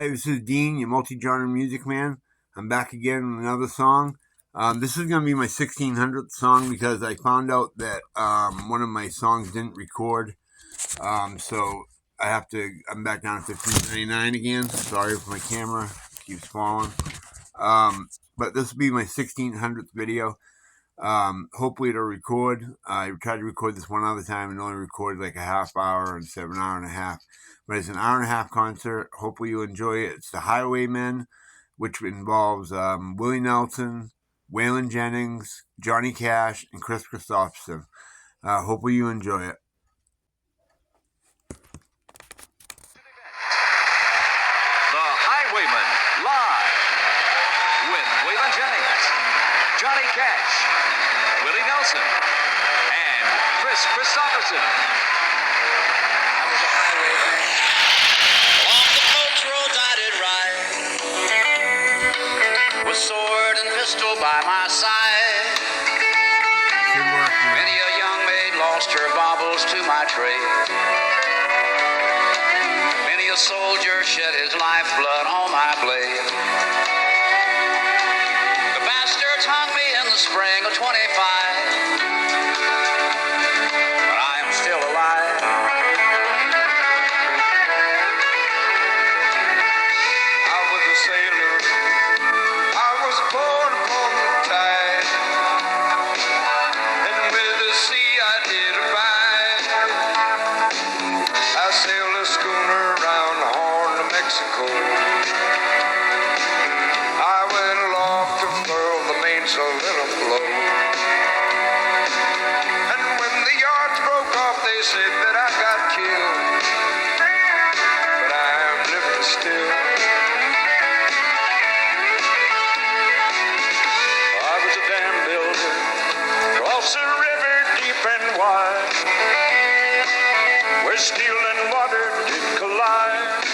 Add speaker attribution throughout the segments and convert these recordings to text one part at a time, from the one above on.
Speaker 1: Hey, this is Dean, your multi-genre music man. I'm back again with another song. This is going to be my 1600th song because I found out that one of my songs didn't record. So I'm back down to 1599 again. Sorry for my camera. It keeps falling. But this will be my 1600th video. Hopefully it'll record. I tried to record this one other time and only recorded like a half hour instead of an hour and a half. But it's an hour and a half concert. Hopefully you enjoy it. It's the Highwaymen, which involves Willie Nelson, Waylon Jennings, Johnny Cash, and Chris Christopherson. Hopefully you enjoy it.
Speaker 2: The Highwaymen live with Waylon Jennings, Johnny Cash, Willie Nelson, and Chris Christopherson.
Speaker 3: I was a highwayman. Along the coach roads I did ride, with sword and pistol by my side. Many a young maid lost her baubles to my trade. Many a soldier shed his lifeblood on my blade. The bastards hung me in the spring of 25, but I am still alive.
Speaker 4: I was a sailor. I was born upon the tide, and with the sea I did abide. I sailed a schooner around the Horn of Mexico. I went aloft to furl the mainsail in a blow, and when the yards broke off, they said that I got killed, but I am living still. I was a dam builder, across a river deep and wide, where steel and water did collide.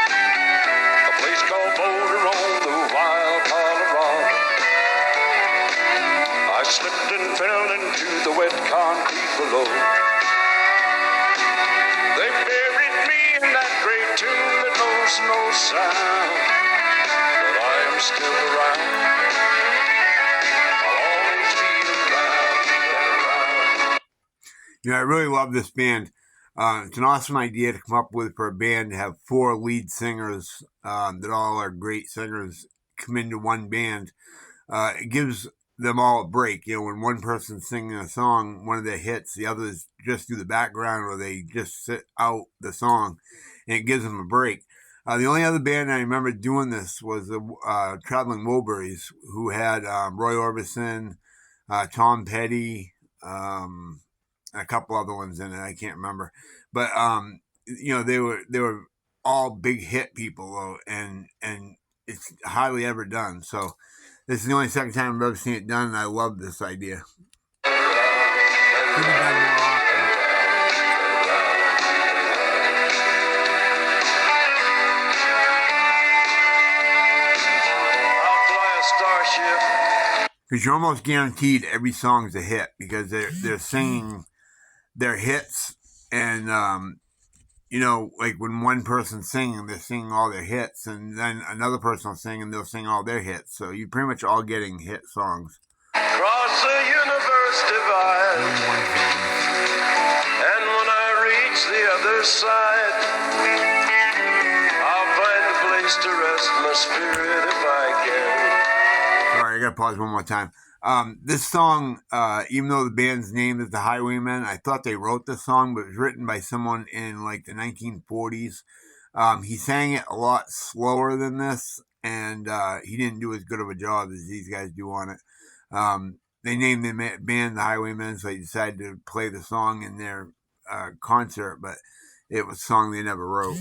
Speaker 4: A place called Boulder on the wild Colorado. I slipped and fell into the wet concrete below. They buried me in that great tomb that knows no sound, but I am still around. I'll always be around and around.
Speaker 1: I really love this band. It's an awesome idea to come up with for a band to have four lead singers that all are great singers come into one band. It gives them all a break. When one person's singing a song, one of their hits, the others just do the background or they just sit out the song, and it gives them a break. The only other band I remember doing this was the Traveling Wilburys, who had Roy Orbison, Tom Petty, a couple other ones in it. I can't remember, but they were all big hit people though, and it's hardly ever done. So this is the only second time I've ever seen it done, and I love this idea. Could be done more often.
Speaker 4: I'll fly a starship.
Speaker 1: Because you're almost guaranteed every song's a hit because they're singing their hits, and like when one person's singing, they're singing all their hits, and then another person will sing and they'll sing all their hits. So you're pretty much all getting hit songs.
Speaker 4: Cross the universe divide, and when I reach the other side, I'll find a place to rest my spirit if I can.
Speaker 1: Sorry, I gotta pause one more time. This song, even though the band's name is the Highwaymen, I thought they wrote this song, but it was written by someone in like the 1940s. He sang it a lot slower than this, and he didn't do as good of a job as these guys do on it. They named the band the Highwaymen, so they decided to play the song in their concert, but it was a song they never wrote.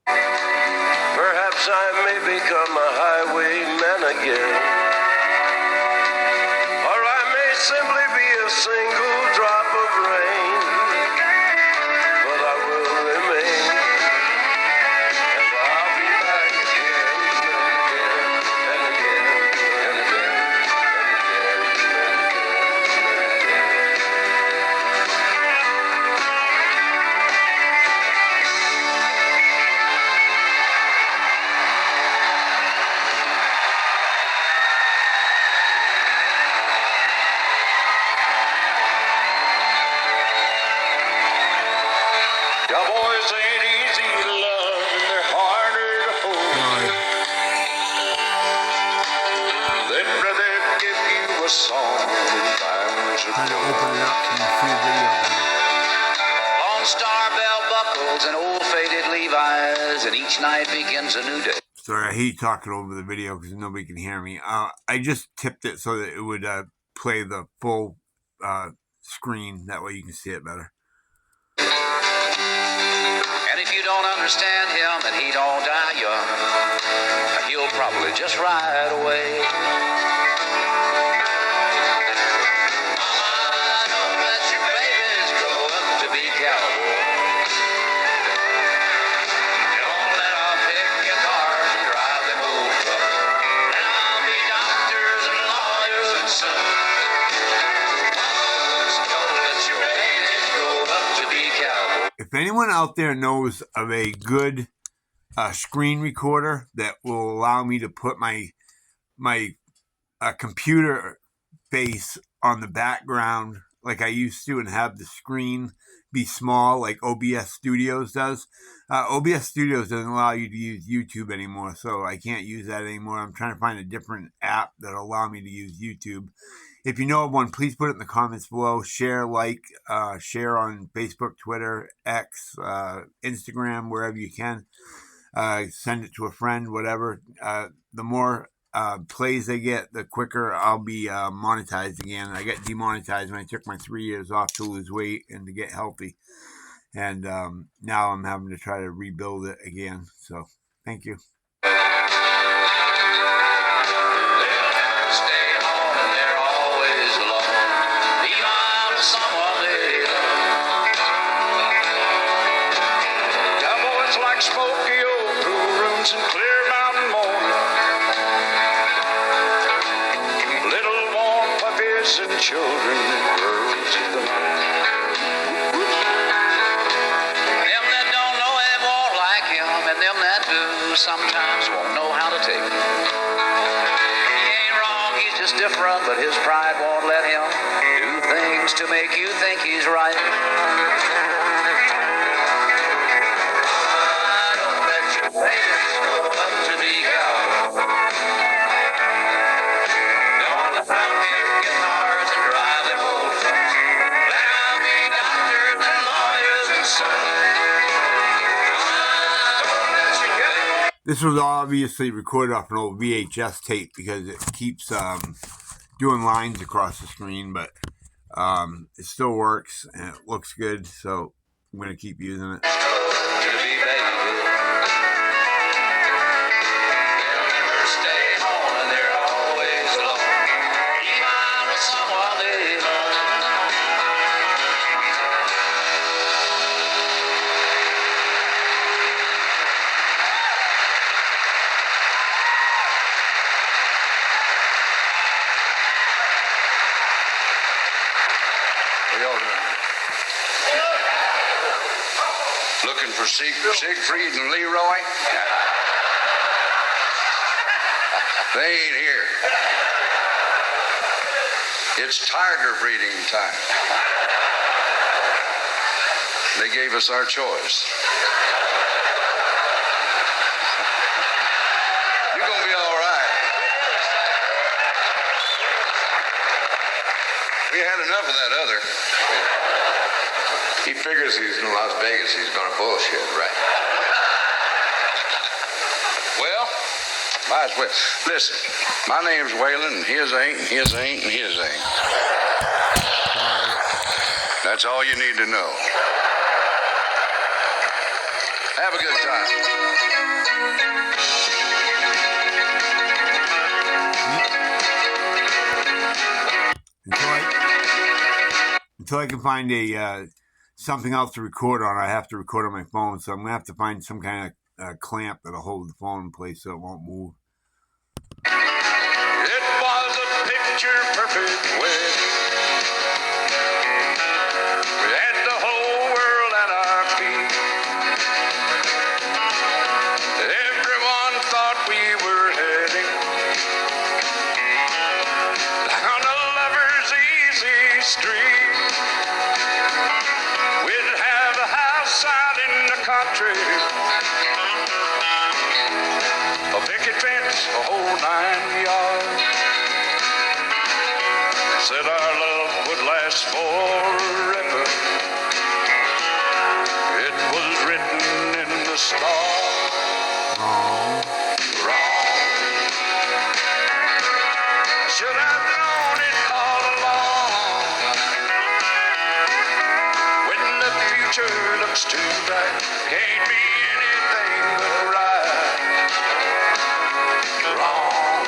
Speaker 4: Perhaps I may become a highwayman again, or I may simply be a single drop of rain, but I will remain, and I'll be back again and again and again and again. song that binds your
Speaker 1: Trying to open it up so you can see the video better.
Speaker 3: Lone Star bell buckles and old faded Levi's, and each night begins a new day.
Speaker 1: Sorry, I hate talking over the video because nobody can hear me. I just tipped it so that it would play the full screen. That way you can see it better.
Speaker 3: And if you don't understand him and he don't die young, he'll probably just ride away. Mama, don't let your babies grow up to be cowboys. Don't let them pick guitars and drive them old trucks. Let them be doctors and lawyers and sons. Don't let your babies grow up to be cowboys.
Speaker 1: If anyone out there knows of a good screen recorder that will allow me to put my computer face on the background like I used to and have the screen be small like OBS Studios does. OBS Studios doesn't allow you to use YouTube anymore, so I can't use that anymore. I'm trying to find a different app that'll allow me to use YouTube. If you know of one, please put it in the comments below. Share, share on Facebook, Twitter, X, Instagram, wherever you can. Send it to a friend, whatever. The more plays they get, the quicker I'll be monetized again. I got demonetized when I took my 3 years off to lose weight and to get healthy. And now I'm having to try to rebuild it again. So, thank you.
Speaker 4: Smoky old pool rooms and clear mountain morning. Little warm puppies and children and girls of the night.
Speaker 3: Them that don't know him won't like him, and them that do sometimes won't know how to take him. He ain't wrong, he's just different, but his pride won't let him do things to make you think he's right.
Speaker 1: This was obviously recorded off an old VHS tape because it keeps doing lines across the screen, but it still works and it looks good, so I'm going to keep using it.
Speaker 5: Looking for Siegfried and Leroy? They ain't here. It's tiger breeding time. They gave us our choice. You're gonna be all right. We had enough of that other. He figures he's in Las Vegas, he's gonna bullshit, right? Well, might as well. Listen, my name's Waylon, and his ain't, and his ain't, and his ain't. That's all you need to know. Have a good time.
Speaker 1: Until I can find a something else to record on, I have to record on my phone. So I'm gonna have to find some kind of clamp that'll hold the phone in place so it won't move.
Speaker 4: It was a picture perfect wedding. We had the whole world at our feet. Everyone thought we were heading down a lover's easy street. We'd have a house out in the country, a picket fence, a whole 9 yards.
Speaker 1: Oh.
Speaker 5: Wrong. Should have known it all along. When the future looks too bright, can't be anything but right. Wrong.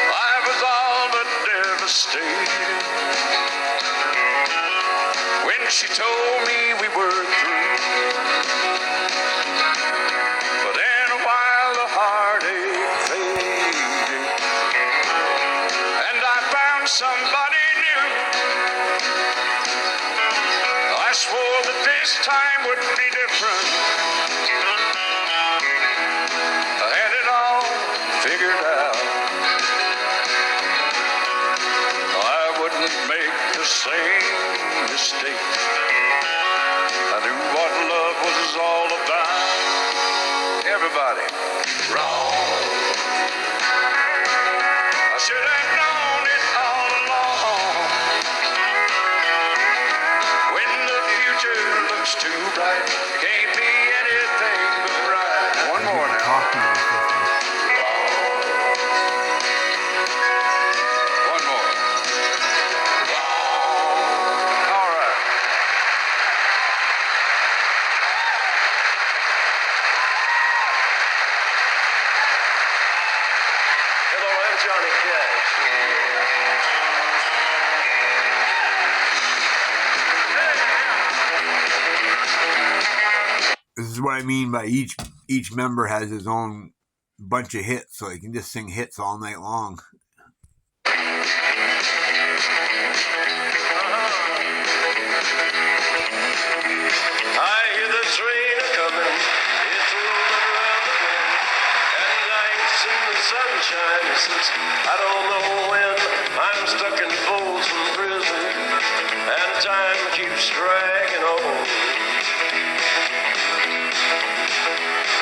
Speaker 5: I was all but devastated when she told me we were through. But in a while the heartache faded, and I found somebody new. I swore that this time would be different. I had it all figured out. I wouldn't make the same mistake. I knew what love was all about. Everybody, wrong. I should have known it all along. When the future looks too bright, can't be anything but right. One more now.
Speaker 1: Talking to the sister.
Speaker 5: One more. All right.
Speaker 4: Hello, I'm Johnny Cash.
Speaker 1: This is what I mean by each member has his own bunch of hits, so he can just sing hits all night long.
Speaker 4: I hear the train a-coming, it's rolling around the bend, and I ain't seen the sunshine since I don't know when. I'm stuck in Folsom Prison, and time keeps dragging on.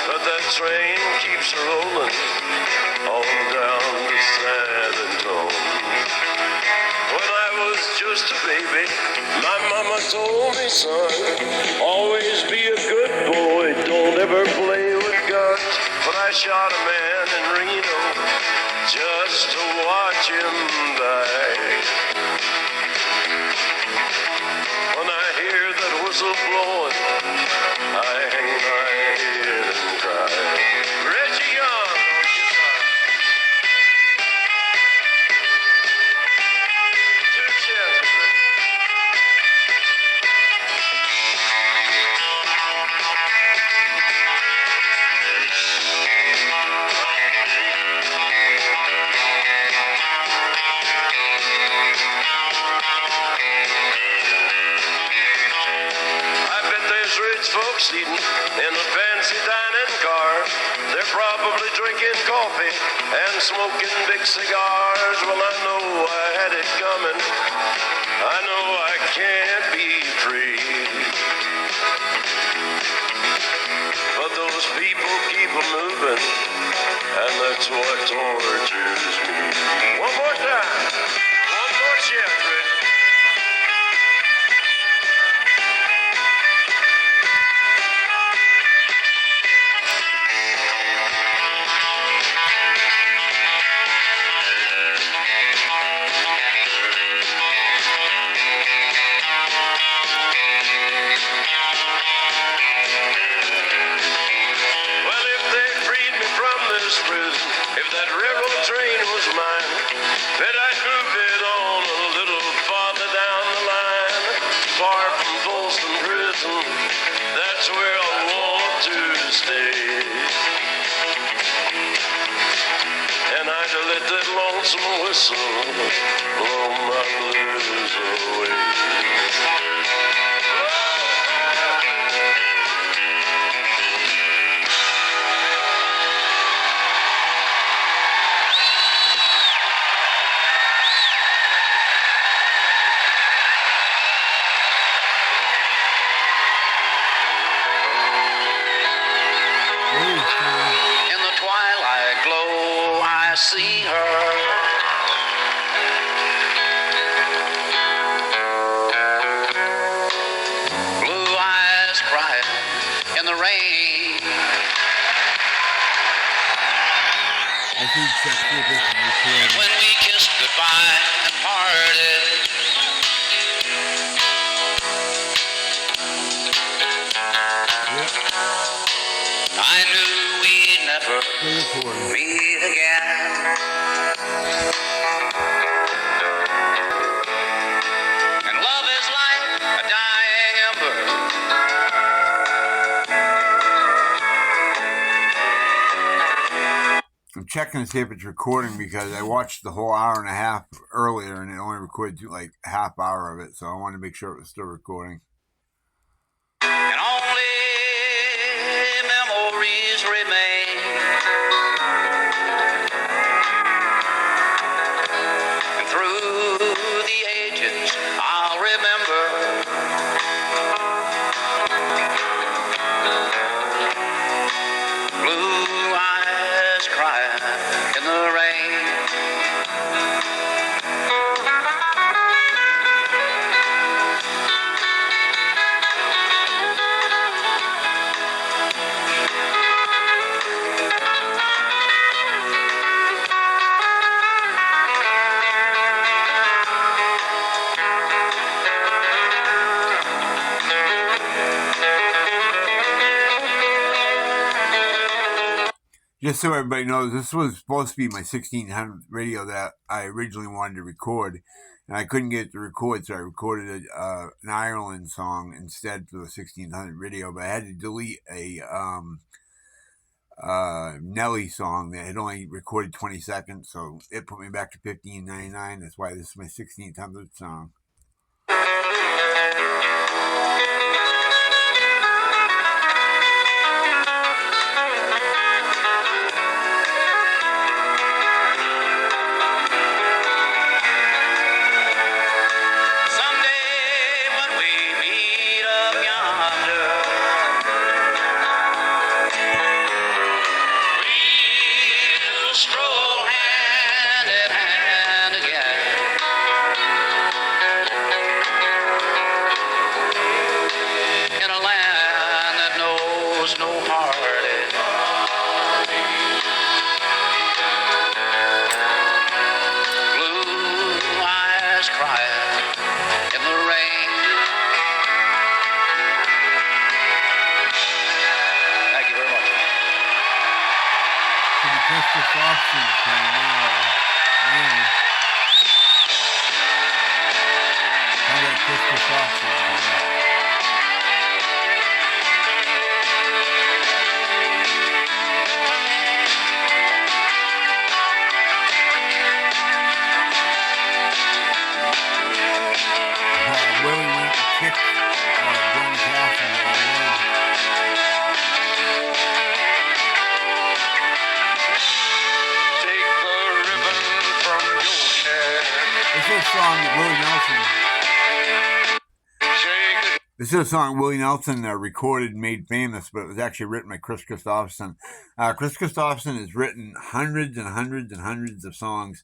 Speaker 4: But that train keeps rolling on down to San Antonio. When I was just a baby, my mama told me, son, always be a good boy, don't ever play with guns. But I shot a man in Reno just to watch him die. When I hear that whistle blowing, I hang my head and cry. Reggie Young on guitar. Two chances. I bet there's rich folks eating in a fancy dining car. They're probably drinking coffee and smoking big cigars. Well, I know I had it coming. I know I can't be free. But those people keep moving, and that's what tortures me. One more time. One more chance, Rich. Well, if they freed me from this prison, if that railroad train was mine, bet I'd move it on a little farther down the line, far from Folsom Prison. That's where I want to stay. And I'd let that lonesome whistle blow my blues away.
Speaker 3: In the twilight glow, I see her. Blue eyes crying in the rain.
Speaker 1: I think Chuck Stapleton recorded.
Speaker 3: When we kissed goodbye and parted. I knew we'd never meet again. And love is like a dying ember.
Speaker 1: I'm checking to see if it's recording because I watched the whole hour and a half earlier and it only recorded like half hour of it, so I wanted to make sure it was still recording.
Speaker 3: And only memories remain. And through the ages, I'll remember. Blue eyes crying in the rain.
Speaker 1: Just so everybody knows, this was supposed to be my 1600 radio that I originally wanted to record, and I couldn't get it to record, so I recorded an Ireland song instead for the 1600 radio, but I had to delete a Nelly song that had only recorded 20 seconds, so it put me back to 1599. That's why this is my 1600 song. This is a song Willie Nelson recorded and made famous, but it was actually written by Chris Christopherson. Chris Christopherson has written hundreds and hundreds and hundreds of songs.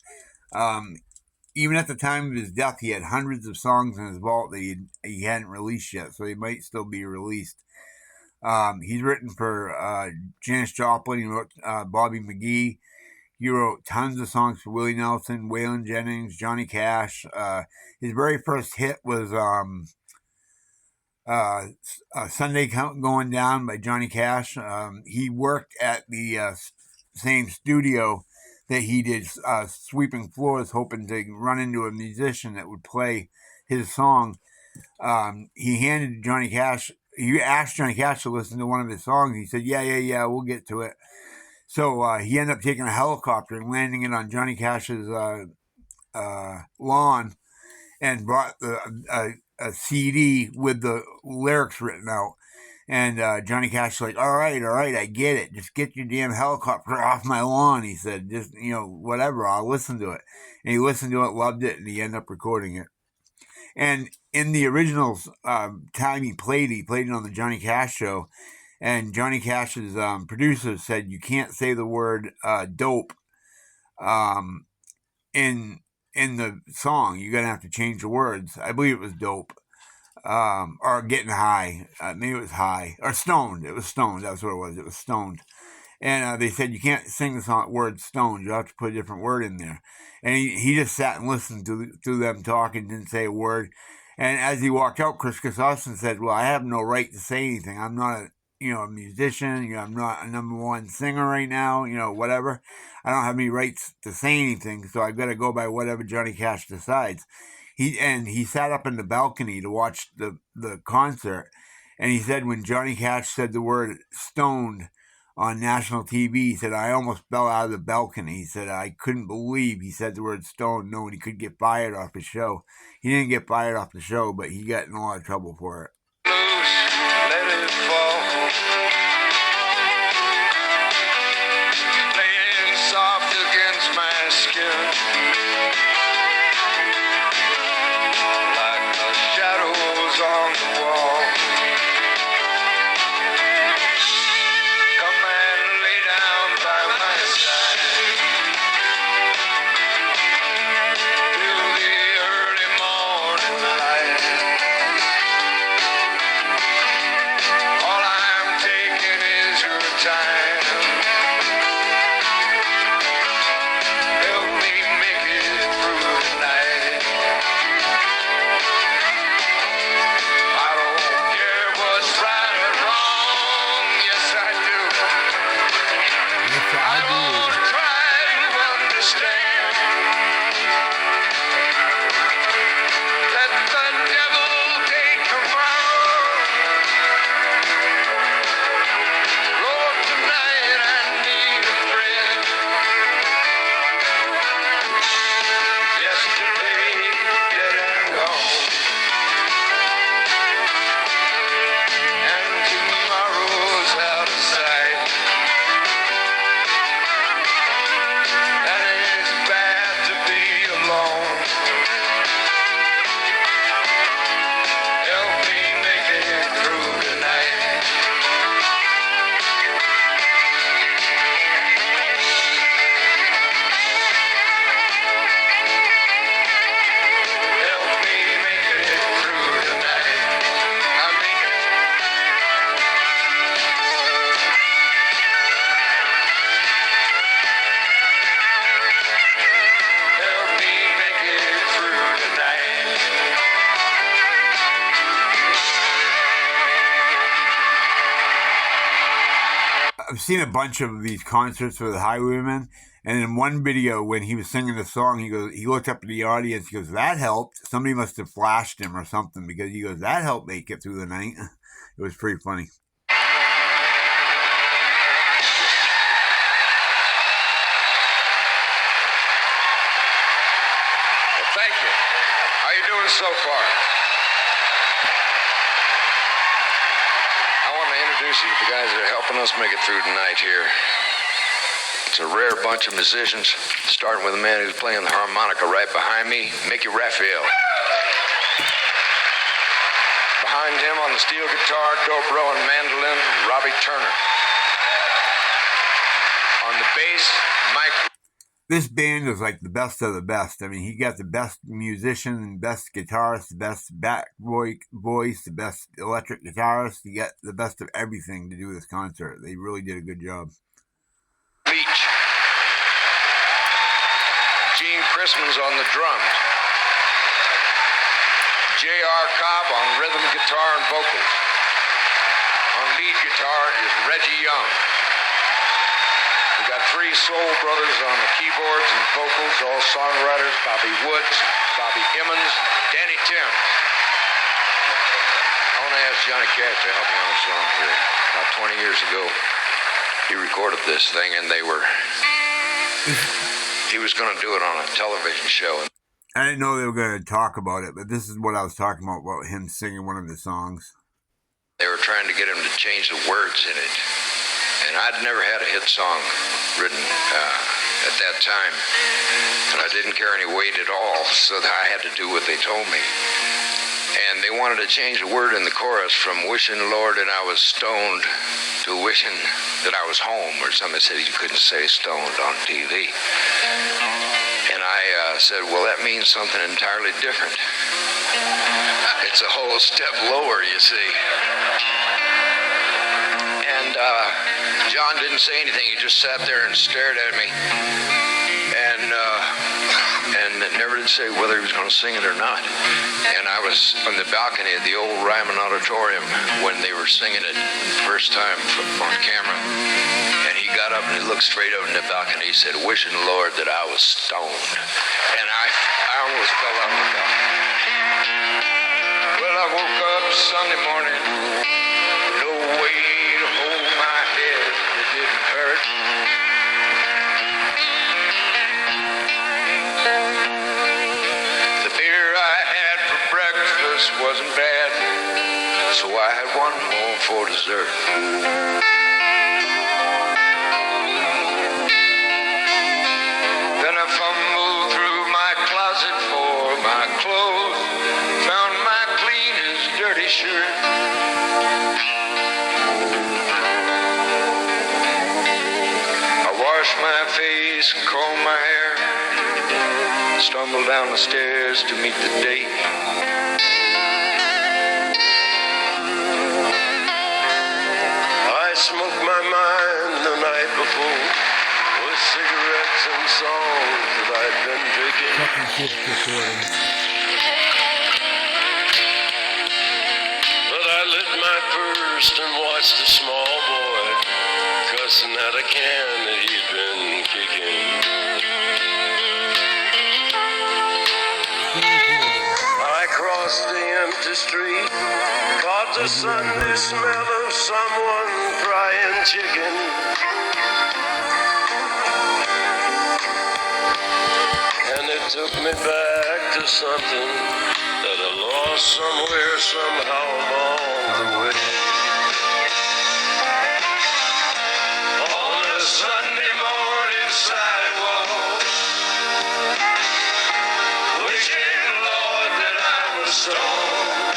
Speaker 1: Even at the time of his death, he had hundreds of songs in his vault that he hadn't released yet, so they might still be released. He's written for Janis Joplin. He wrote Bobby McGee. He wrote tons of songs for Willie Nelson, Waylon Jennings, Johnny Cash. His very first hit was Sunday Going Down by Johnny Cash. He worked at the same studio that he did Sweeping Floors, hoping to run into a musician that would play his song. He handed Johnny Cash, he asked Johnny Cash to listen to one of his songs. He said, yeah, we'll get to it. So he ended up taking a helicopter and landing it on Johnny Cash's lawn and brought a CD with the lyrics written out. And Johnny Cash was like, all right, I get it. Just get your damn helicopter off my lawn, he said. Just, whatever, I'll listen to it. And he listened to it, loved it, and he ended up recording it. And in the original time he played it on the Johnny Cash show. And Johnny Cash's producers said, you can't say the word dope in the song. You're gonna have to change the words. I believe it was dope. Or getting high. Maybe it was high or stoned. It was stoned. That's what it was. It was stoned. And they said you can't sing the song word stoned. You have to put a different word in there. And he just sat and listened to them talking, didn't say a word. And as he walked out, Chris Christopherson said, "Well, I have no right to say anything. I'm not a musician. I'm not a #1 singer right now. Whatever. I don't have any rights to say anything. So I've got to go by whatever Johnny Cash decides." He sat up in the balcony to watch the concert, and he said when Johnny Cash said the word stoned on national TV, he said, "I almost fell out of the balcony." He said, "I couldn't believe he said the word stoned, knowing he could get fired off the show." He didn't get fired off the show, but he got in a lot of trouble for it.
Speaker 4: Let it fall. Playing soft against my skin, like the shadows on the wall. Come and lay down by my side till the early morning light. All I'm taking is your time. Help me make it through the night. I don't care what's right or wrong. Yes, I do.
Speaker 1: Yes, I do.
Speaker 4: Try to understand. Let the devil take tomorrow. Lord, tonight I need a friend. Yesterday dead and gone, and tomorrow's out of sight. And it's bad to be alone. Help me make it through the night. Help me make it through the night. I mean it. Help me make it through the night.
Speaker 1: I've seen a bunch of these concerts for the Highwaymen, and in one video when he was singing the song, he looked up at the audience, he goes, "That helped." Somebody must have flashed him or something, because he goes, "That helped make it through the night." It was pretty funny.
Speaker 5: Well, thank you. How you doing so far? I want to introduce you to the guys that are helping us make it through tonight here. It's a rare bunch of musicians, starting with a man who's playing the harmonica right behind me, Mickey Raphael. Behind him on the steel guitar, dobro, and mandolin, Robbie Turner. On the bass, Mike.
Speaker 1: This band is like the best of the best. I mean, he got the best musician, best guitarist, the best back voice, the best electric guitarist. He got the best of everything to do this concert. They really did a good job.
Speaker 5: Beach. Gene Chrisman's on the drums. J.R. Cobb on rhythm guitar and vocals. On lead guitar is Reggie Young. We got three soul brothers on the keyboards and vocals, all songwriters: Bobby Woods, Bobby Emmons, Danny Tim. I want to ask Johnny Cash to help me on a song here. About 20 years ago, he recorded this thing, and he was going to do it on a television show.
Speaker 1: I didn't know they were going to talk about it, but this is what I was talking about him singing one of the songs.
Speaker 5: They were trying to get him to change the words in it. And I'd never had a hit song written at that time. And I didn't carry any weight at all, so that I had to do what they told me. and they wanted to change the word in the chorus from wishing, Lord, that I was stoned to wishing that I was home, or something. Said you couldn't say stoned on TV. And I said, well, that means something entirely different. It's a whole step lower, you see. And John didn't say anything. He just sat there and stared at me. And never did say whether he was going to sing it or not. And I was on the balcony of the old Ryman Auditorium when they were singing it the first time on camera. And he got up and he looked straight up in the balcony. He said, wishing, Lord, that I was stoned. And I almost fell out of the balcony. Well, I woke up Sunday morning, no way to hold my head. It didn't hurt. The beer I had for breakfast wasn't bad, so I had one more for dessert. Then I fumbled through my closet for my clothes, found my cleanest dirty shirt. I washed my face and combed my hair, stumbled down the stairs to meet the date.
Speaker 4: I smoked my mind the night before with cigarettes and songs that I'd been picking.
Speaker 1: Second shift recording.
Speaker 4: But I lit my first and watched a small boy cussing at a can that he'd been kicking. I crossed the empty street, caught the Sunday smell of someone frying chicken. And it took me back to something that I lost somewhere, somehow along the way. On a Sunday morning sidewalk, wishing, Lord, that I was stoned.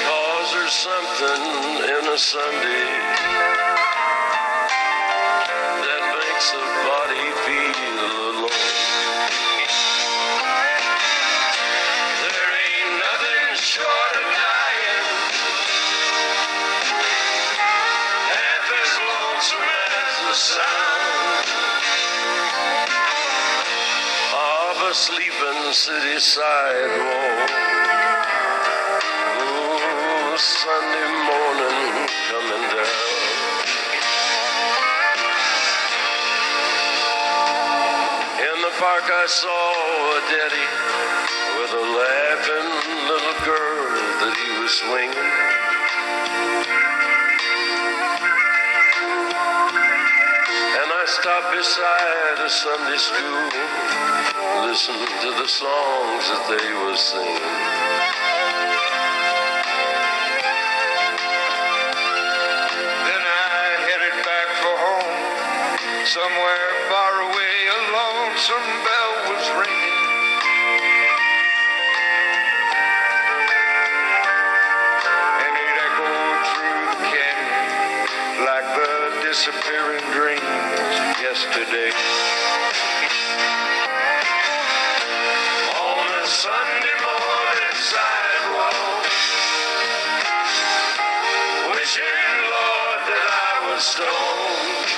Speaker 4: 'Cause there's something in a Sunday that makes a body feel alone. There ain't nothing short of dying half as lonesome as the sound of a sleeping city sidewalk. Oh, Sunday morning coming down. In the park I saw a daddy with a laughing little girl that he was swinging. And I stopped beside a Sunday school, listened to the songs that they were singing.
Speaker 5: Then I headed back for home. Somewhere far away, a lonesome bell was ringing. And it echoed through the canyon like the disappearing dreams of yesterday.
Speaker 4: On a Sunday morning sidewalk, wishing, Lord, that I was stoned.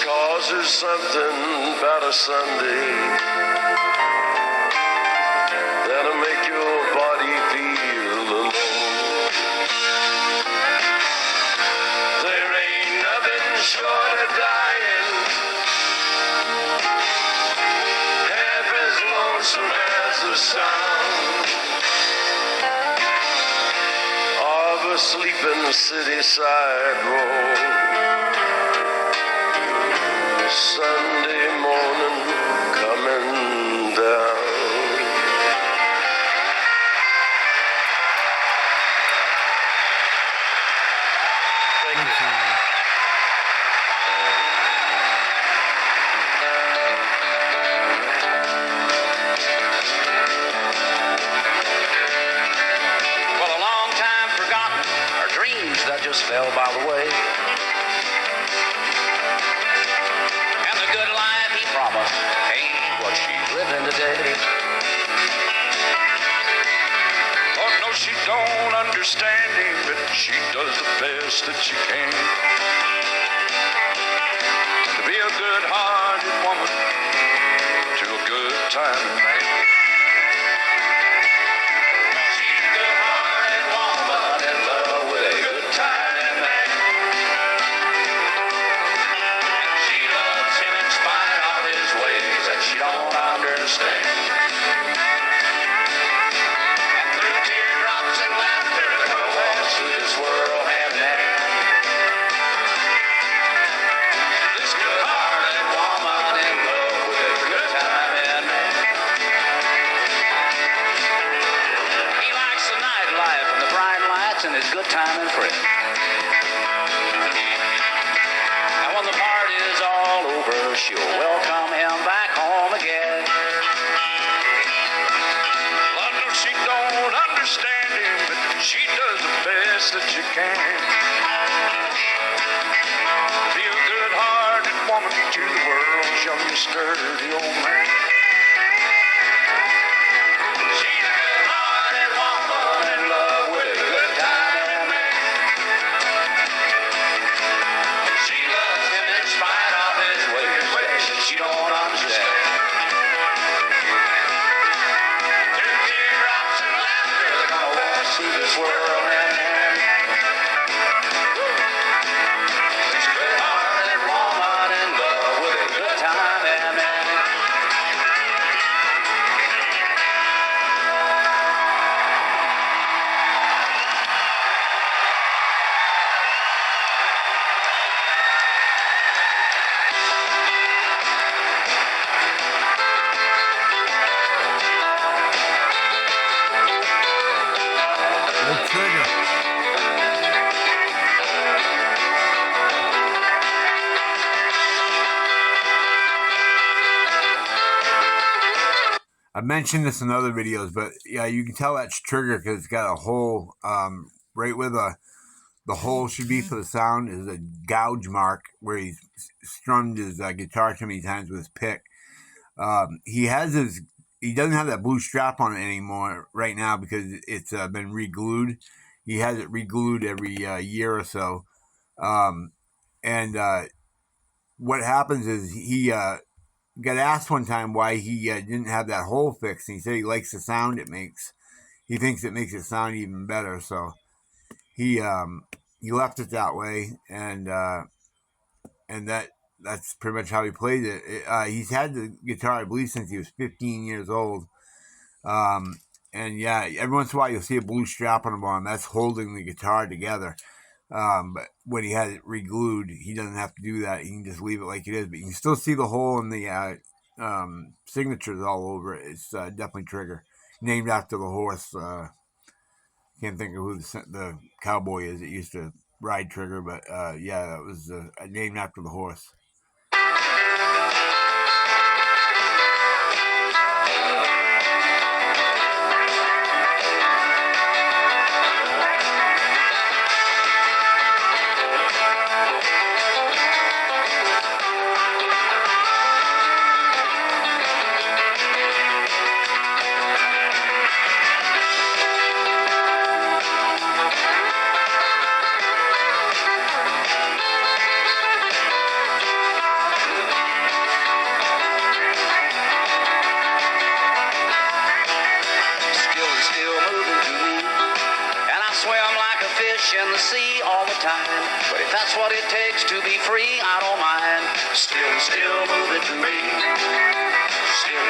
Speaker 4: 'Cause there's something about a Sunday that'll make your body feel alone. There ain't nothing short of dying half as lonesome as the sound of a sleeping city sidewalk. Sunday morning coming down. Thank you.
Speaker 3: fell by the way. And the good life he promised ain't what she's living today.
Speaker 6: Oh no, she don't understand him, but she does the best that she can. To be a good-hearted woman to a good-timing man.
Speaker 3: She's a good-hearted woman in love with a good-timing man. She loves him in spite of his ways that she don't understand. And through teardrops and laughter, they're gonna walk through this world hand in hand. This good-hearted woman in love with a good-timing man. He likes the nightlife and the bright lights and his good-timing friends. And when the party's all over, she'll welcome him back home again.
Speaker 6: Lord, no, she don't understand him, but she does the best that she can. Be a good-hearted woman to the world's young, sturdy old man.
Speaker 3: She's a good-hearted woman in love with a good-timing man. She loves him in spite of his ways that she don't understand. Through teardrops and laughter, they're gonna walk through this world hand in hand. This good-hearted woman in love with a good-timing man.
Speaker 1: Old Trigger. I mentioned this in other videos, but yeah, you can tell that's Trigger because it's got a hole right where the hole should be for the sound is a gouge mark where he's strummed his guitar too many times with his pick. He doesn't have that blue strap on it anymore right now because it's been re-glued. He has it re-glued every year or so. And what happens is he got asked one time why he didn't have that hole fixed. And he said he likes the sound it makes. He thinks it makes it sound even better. So he left it that way, and that's pretty much how he plays it. He's had the guitar, I believe, since he was 15 years old. And yeah, every once in a while you'll see a blue strap on the bottom. That's holding the guitar together. But when he has it re-glued, he doesn't have to do that. He can just leave it like it is. But you can still see the hole in the signatures all over it. It's definitely Trigger. Named after the horse. Can't think of who the cowboy is that used to ride Trigger. But yeah, that was named after the horse.
Speaker 3: In the sea all the time, but if that's what it takes to be free, I don't mind. Still moving through me.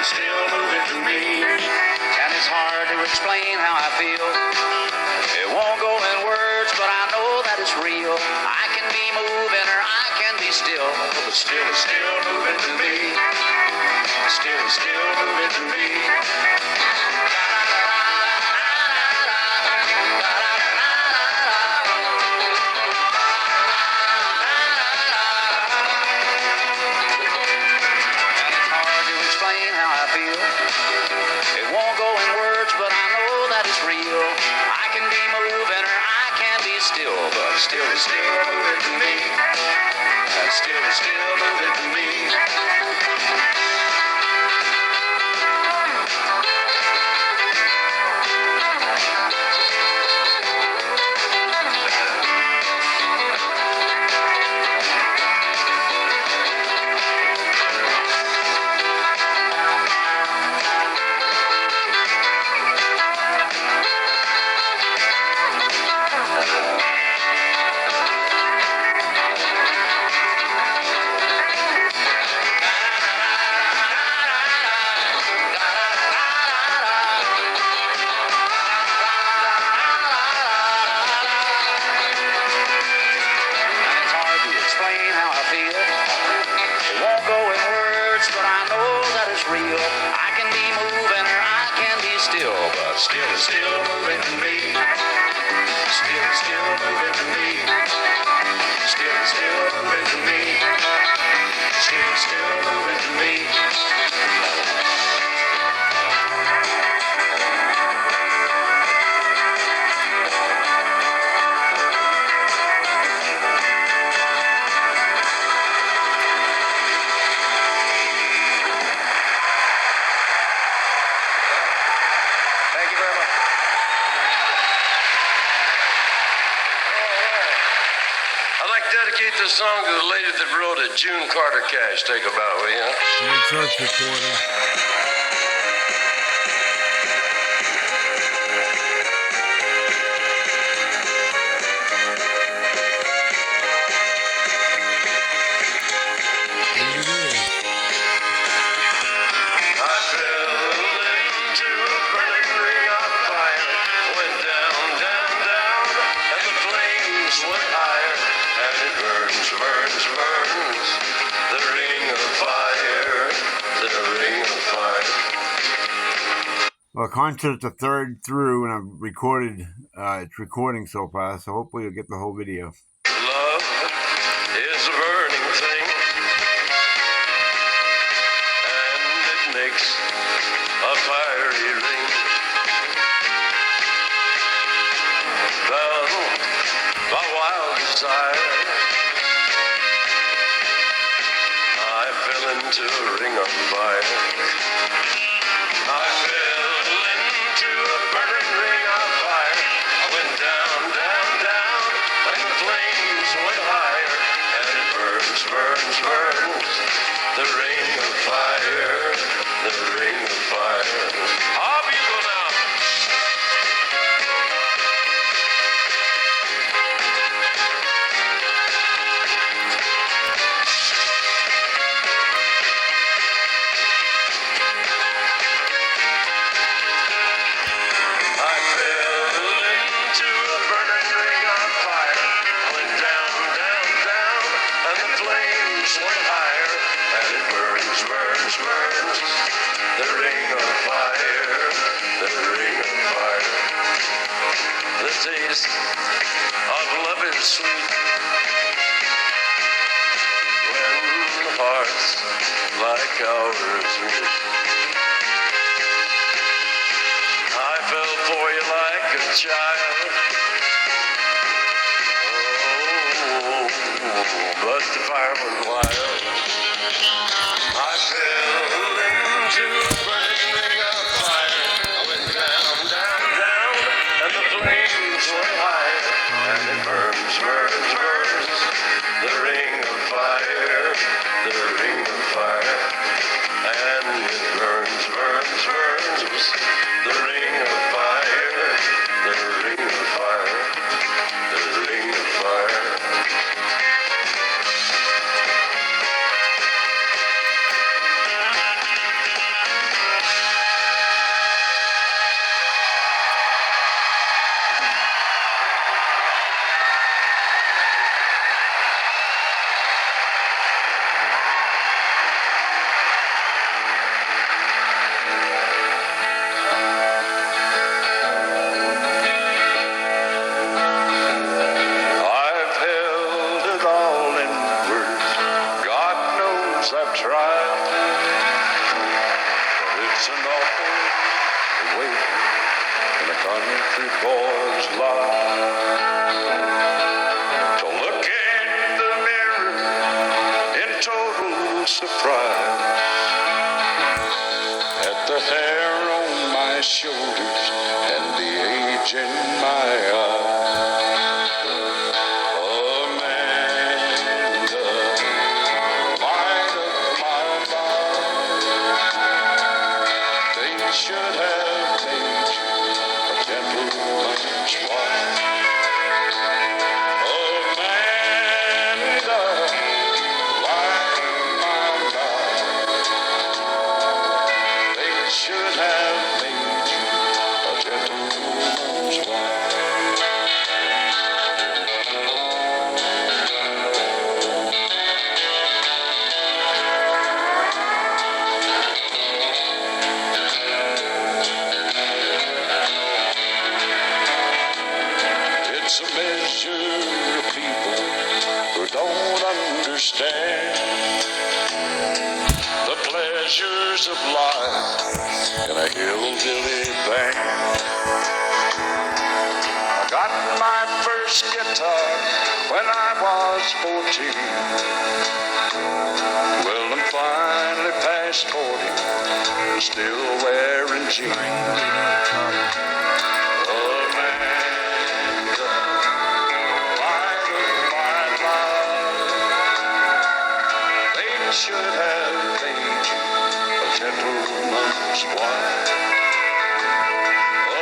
Speaker 3: Still moving through me. And it's hard to explain how I feel. It won't go in words, but I know that it's real. I can be moving or I can be still, but still moving through me. Still moving through me. It won't go in words, but I know that it's real. I can be moving or I can be still, but
Speaker 4: still move it to me. Still move it to me. Still moving to me. Still moving to me. Still moving to me. Still moving to me. Thank you very much. I'd like to dedicate this song to the lady that wrote it, June Carter Cash. Take a bow, will you?
Speaker 1: Church recording.
Speaker 4: I fell into a burning ring of fire. Went down, down, down, and the flames went higher. And it burns, burns, burns. The ring of fire, the ring of fire.
Speaker 1: Well, concert's the third through, and I've recorded. It's recording so far, so hopefully you'll get the whole video.
Speaker 4: Love is a burning thing, and it makes a fiery ring. Bound by wild desire, I fell into a ring of fire. I fell into a burning ring of fire. I went down, down, down, and the flames went higher. And it burns, burns, burns. The ring of fire, the ring of fire. Off you go now. I fell into a burning ring of fire. I went down, down, down, and the flames went higher. And it burns, burns, burns. The ring of fire, the ring of fire. The taste of love is sweet when hearts like ours meet. I fell for you like a child. Oh, but the fire went wild. I fell into a burning ring of fire. I went down, down, down, and the flames went higher. And it burns, burns, burns. The ring of fire, the ring of fire. And it burns, burns, burns. The ring of fire, the ring of fire, the ring of fire. I've held it all in words. God knows I've tried. But it's an awful wait in a country boy's life.
Speaker 6: total surprise at the hair on my shoulders and the age in my eyes. Amanda, light of my life, they should have made you a gentleman's wife. Amanda, light of my life, they should have made you a gentleman's wife. It's a measure of people who don't understand the pleasures of life in a hillbilly band. I got my first guitar when I was 14. Well, I'm finally past 40, still wearing jeans. Amanda, light of my life, they should have made you a gentleman's wife.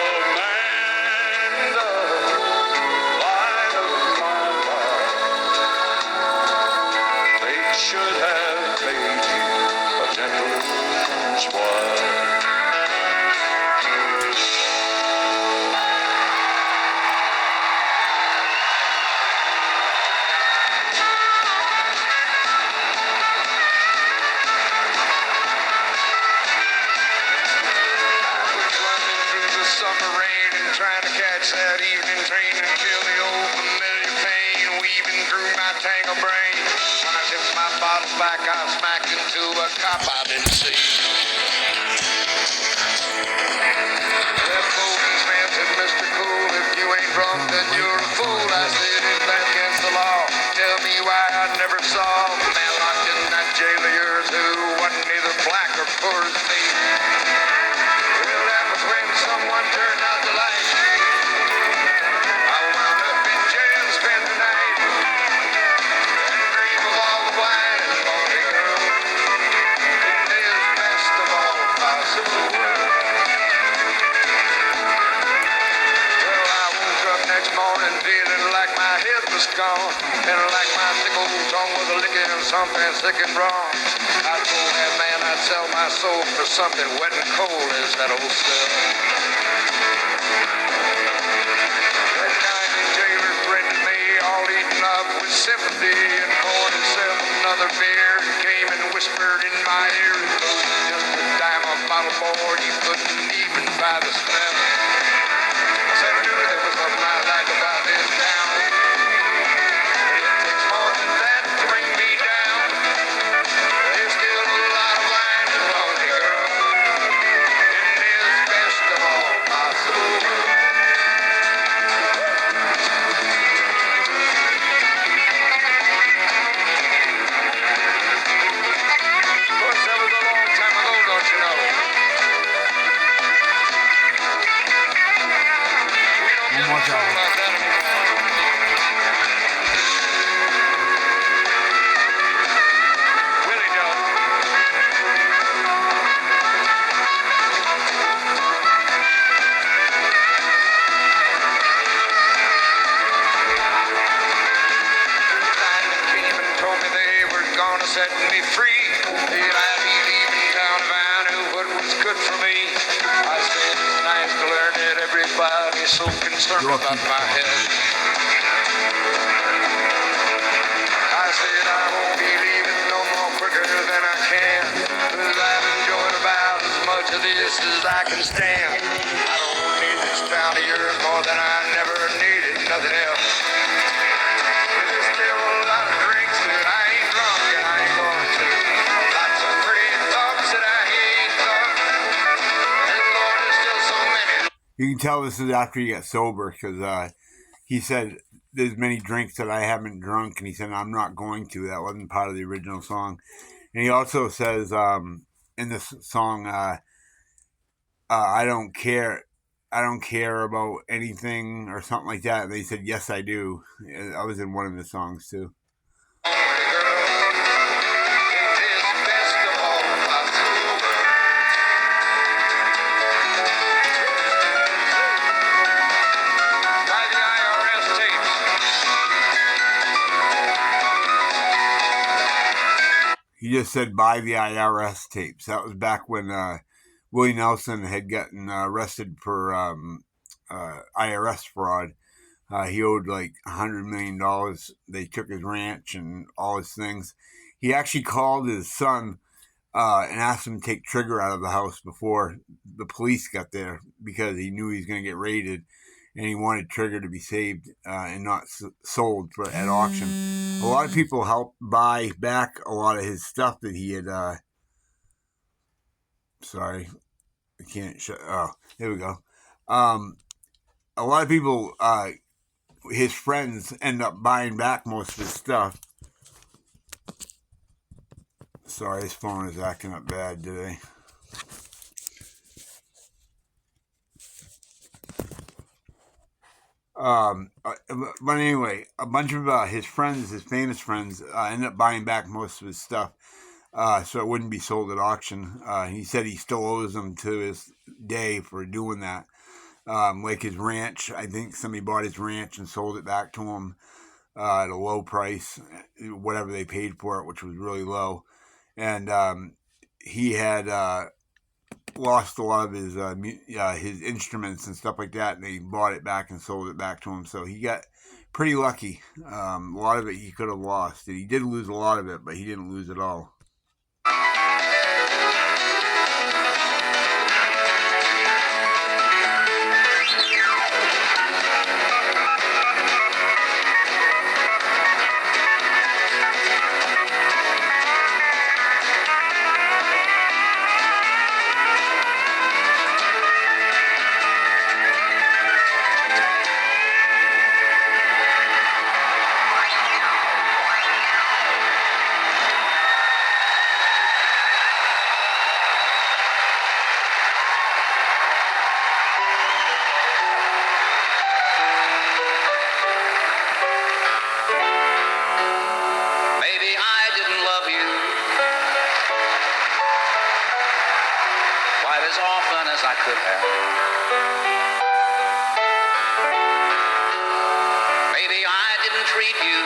Speaker 6: Amanda, light of my life, they should have made you a gentleman's wife. Running through the summer rain and trying to catch that evening train until the old familiar pain weaving through my tangled brain. When I tipped my bottle back, I smacked into a cop I didn't see. That policeman said, Mr. Cool, if you ain't drunk, then you're a fool. I said, if that's against the law, tell me why I never saw the man locked in that jail of yours who wasn't neither black or poor as me. Well, that was when someone turned out the light. I wound up in jail, spent the night, and dream of all the wine and lonely girls in this best of all possible worlds. Well, I woke up next morning feeling like my head was gone, and like my sick old tongue was licking something sick and wrong. I told that man I'd sell my soul for something wet and cold as that old cell. That kindly jailer threatened me, all eaten up with sympathy, and poured himself another beer. He came and whispered in my ear, it was just a dime a bottle more, you couldn't even buy the smell. I said I knew there was something I liked about this town. It takes more than that to bring me down. There's still a lot of wine and lonely girls in this best of all possible worlds. Of course, that was a long time ago, don't you know? We don't get much talk about that anymore. Willie don't. Simon came and told me they were gonna set me free. That I'd be leaving town if I knew what was good for me. I said it's nice to learn that everybody's so concerned about my health. I said I won't be leaving no more quicker than I can, 'cause I've enjoyed about as much of this as I can stand. I don't need this town of yours more than I never needed nothing else. There's still a lot of drinks that I ain't drunk and I ain't going to. Lots of pretty thoughts that I ain't thought. And Lord, there's still so many.
Speaker 1: You can tell this is after he got sober because he said there's many drinks that I haven't drunk, and he said I'm not going to. That wasn't part of the original song. And he also says in this song, I don't care. I don't care about anything or something like that. And they said, yes, I do. I was in one of the songs too. He just said buy the IRS tapes. That was back when Willie Nelson had gotten arrested for IRS fraud. He owed like $100 million. They took his ranch and all his things. He actually called his son and asked him to take Trigger out of the house before the police got there because he knew he was going to get raided. And he wanted Trigger to be saved and not sold at auction. A lot of people helped buy back a lot of his stuff that he had. Sorry, I can't shut. Oh, there we go. A lot of people, his friends, end up buying back most of his stuff. Sorry, his phone is acting up bad today. But anyway, a bunch of his friends, his famous friends, ended up buying back most of his stuff, so it wouldn't be sold at auction. He said he still owes them to his day for doing that. Like his ranch, I think somebody bought his ranch and sold it back to him at a low price, whatever they paid for it, which was really low. And he had lost a lot of his instruments and stuff like that, and they bought it back and sold it back to him. So he got pretty lucky. A lot of it he could have lost. And he did lose a lot of it, but he didn't lose it all.
Speaker 3: I could have. Maybe I didn't treat you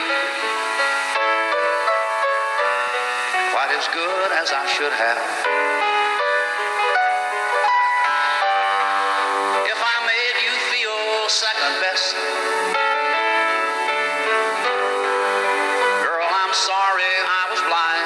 Speaker 3: quite as good as I should have. If I made you feel second best, girl, I'm sorry I was blind.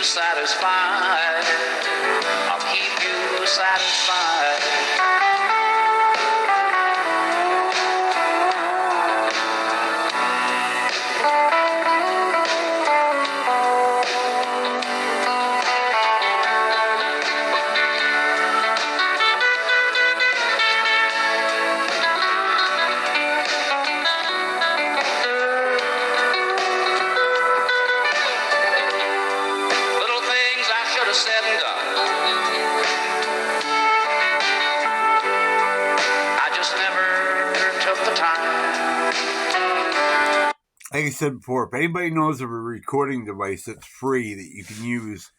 Speaker 3: Satisfied, I'll keep you satisfied. it is said and done, I just never took the time.
Speaker 1: Like I said before, if anybody knows of a recording device that's free that you can use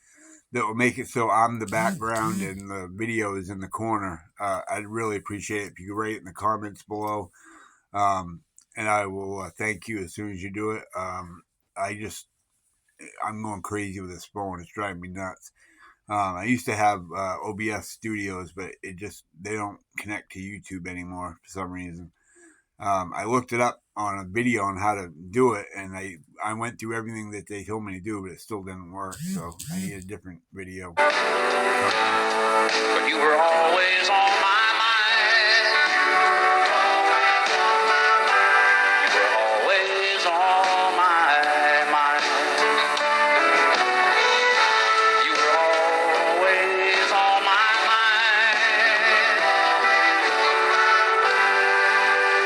Speaker 1: that will make it so I'm the background and the video is in the corner, I'd really appreciate it if you could write it in the comments below. And I will thank you as soon as you do it. I'm going crazy with this phone. It's driving me nuts. I used to have OBS studios, but they don't connect to YouTube anymore for some reason. I looked it up on a video on how to do it, and I went through everything that they told me to do, but it still didn't work. So I need a different video.
Speaker 3: But you were always on my mind. You were always on my mind. You were always on my mind.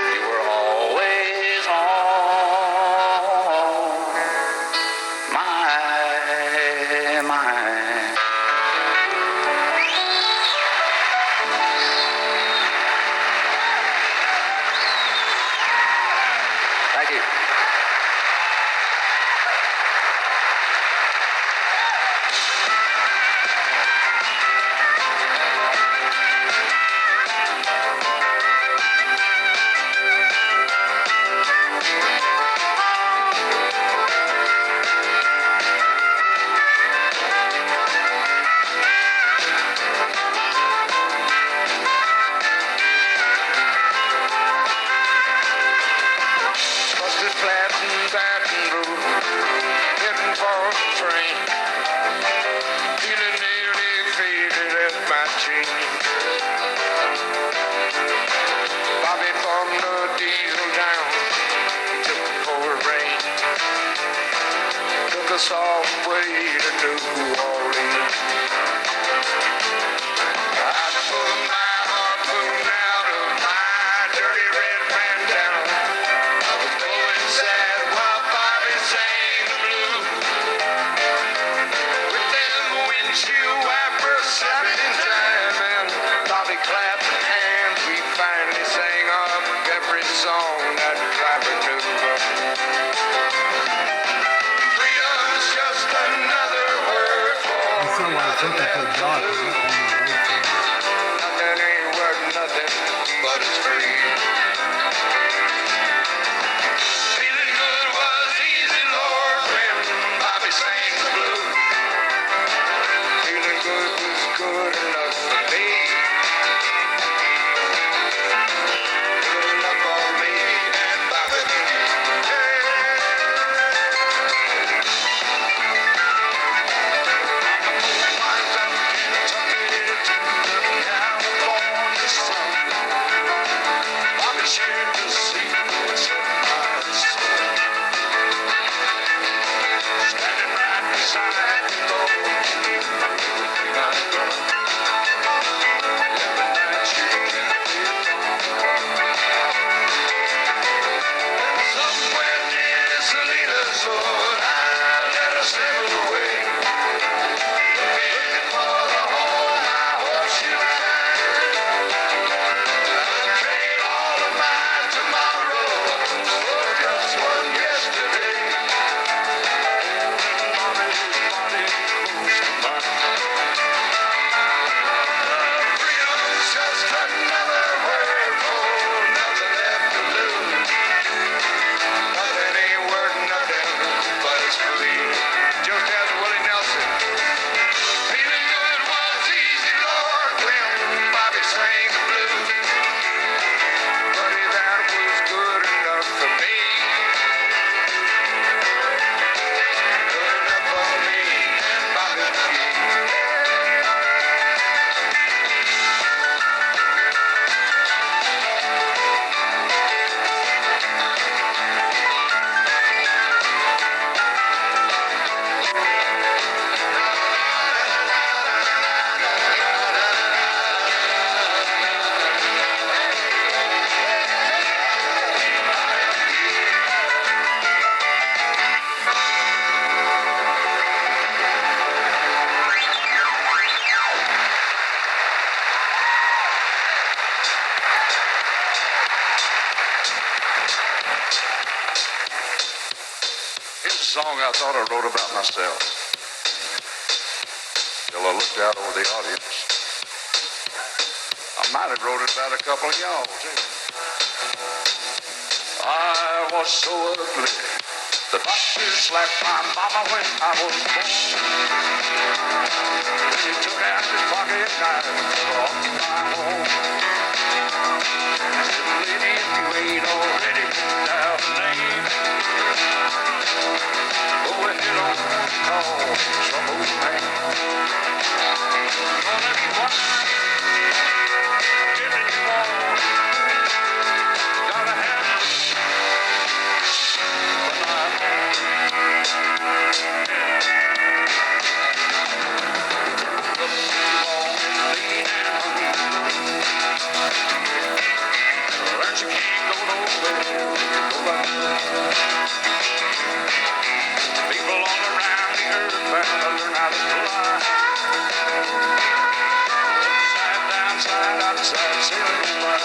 Speaker 3: You were always on my mind. Thank you.
Speaker 6: Busted flat in Baton Rouge, heading for the train. Feeling nearly faded at my chain. Bobby thumbed the diesel down, took the pouring rain. Took us all the way to New Orleans. I pulled my harpoon out of my dirty red bandana. I was blowing sad while Bobby sang the blues. With them windshield wipers slapping time, and Bobby clapped his hands. We finally sang up every song that driver knew. Freedom's just another word for nothing. Nothing ain't worth nothing, but it's free. Feeling good was easy, Lord, when Bobby sang the blues. Feeling good was good enough for me. Good enough for me and Bobby. Miles out of Kentucky to the California sun. Bobby shared the secrets of my soul. Standing right beside the road, I got a gun. I thought I wrote about myself. Till I looked out over the audience. I might have wrote it about a couple of y'all, too. I was so ugly. The doctor slapped my mama when I was born. Then he took out his pocket knife and brought my home. I said, lady, if you ain't already picked out a name, go ahead on and call trouble man. Gonna be one, get it on. Gotta have it. People all around the earth found to learn how to fly. Side down, side outside, sailing by.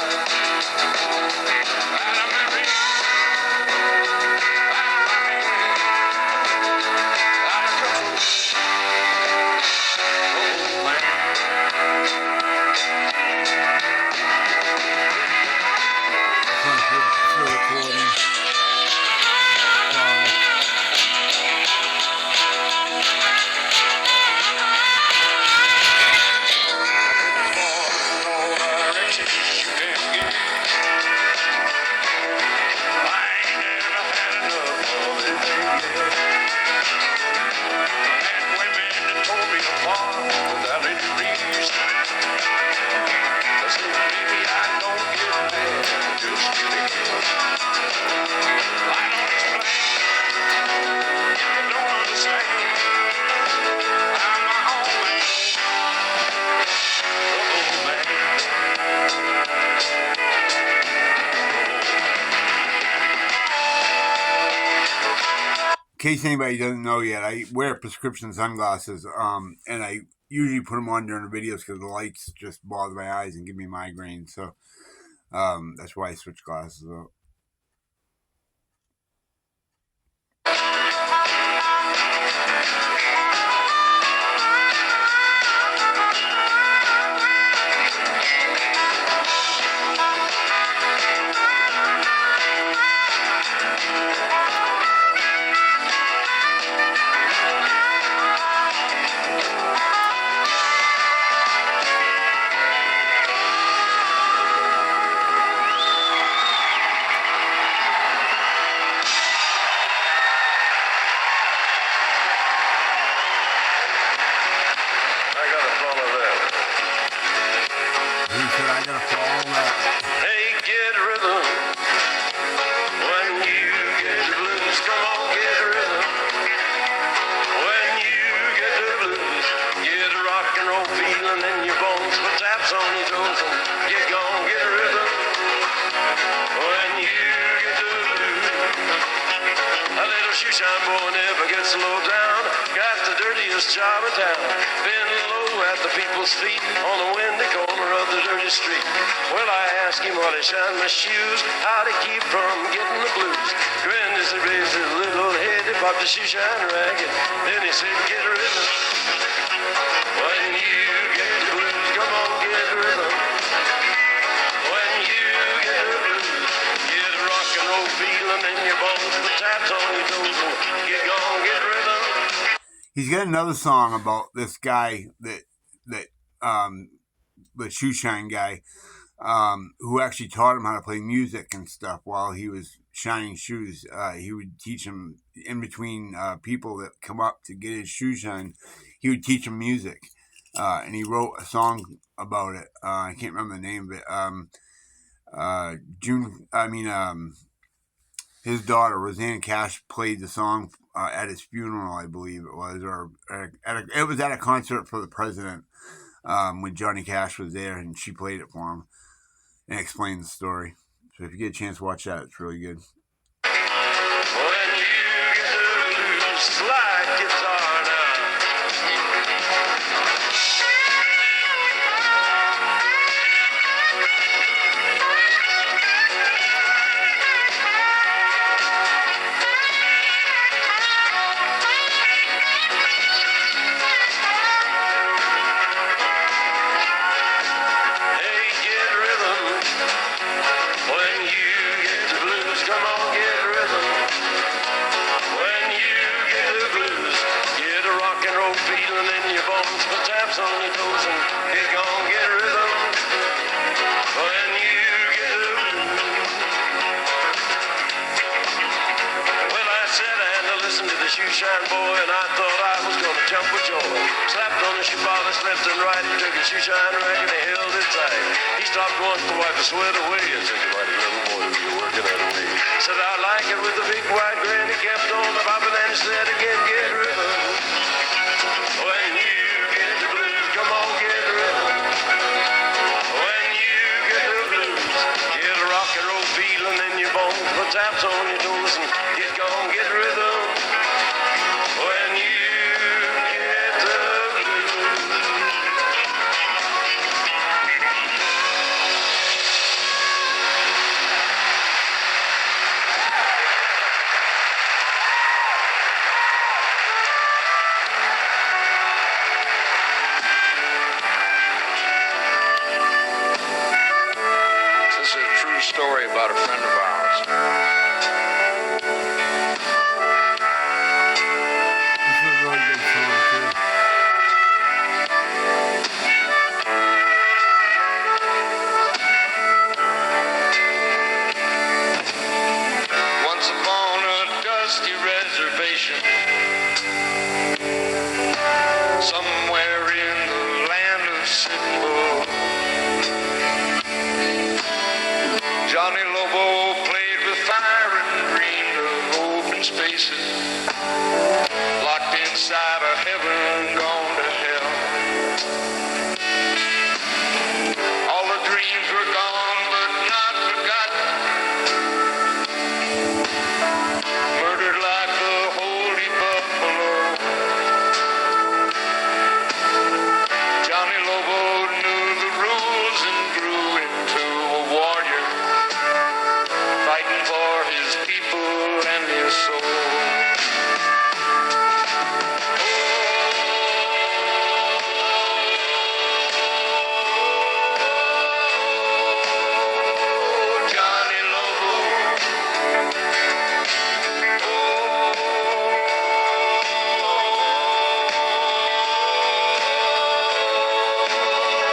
Speaker 6: And I'm married.
Speaker 1: In case anybody doesn't know yet, I wear prescription sunglasses, and I usually put them on during the videos because the lights just bother my eyes and give me migraine. So that's why I switch glasses out.
Speaker 4: Shoeshine boy never gets slowed down. Got the dirtiest job in town. Been low at the people's feet on the windy corner of the dirty street. Well, I asked him while he shined my shoes how to keep from getting the blues. Grinned as he raised his little head, he popped a shoeshine rag, and then he said, get rhythm. When you get the blues, come on, get rhythm. When you get the blues, get a rock and roll feeling in your bones, the taps on your toes, get gone, get rhythm.
Speaker 1: He's got another song about this guy that the shoeshine guy, who actually taught him how to play music and stuff while he was shining shoes. He would teach him in between people that come up to get his shoe shine. He would teach them music, and he wrote a song about it. I can't remember the name of it. His daughter Rosanna Cash played the song at his funeral, I believe it was, or it was at a concert for the president when Johnny Cash was there, and she played it for him and explained the story. So if you get a chance to watch that, it's really good.
Speaker 4: When you get the blues, slide guitar now. taps on your toes and get gone, get rhythm. When you get the blues. Well, I sat and I listened to the shoe shine boy, and I thought I was gonna jump with joy. Slapped on the shoe polish left and right, and took a shoe shine rack and he held it tight. He stopped once to wipe the sweat away and said, "You mighty little boy, you're working that away." Said, "I like it with the big white grin." He kept on the bobbing and he said again, "Get rhythm. When you get the blues, come on, get rhythm. When you get the blues, get a rock and roll feeling in your bones. Put taps on your toes and get gone, get rhythm. When you get the blues."
Speaker 5: This is a true story about a friend of ours.
Speaker 1: This is a really good song, too.
Speaker 6: Once upon a dusty reservation, somewhere in the land of Sitting Bull, Johnny Lobo played with fire and dreamed of open spaces, locked inside a heaven gone to hell. All the dreams were gone but not forgotten, murdered like the holy buffalo. Johnny Lobo knew the rules and grew into a warrior, fighting for his people and his soul. Oh, Johnny Lobo.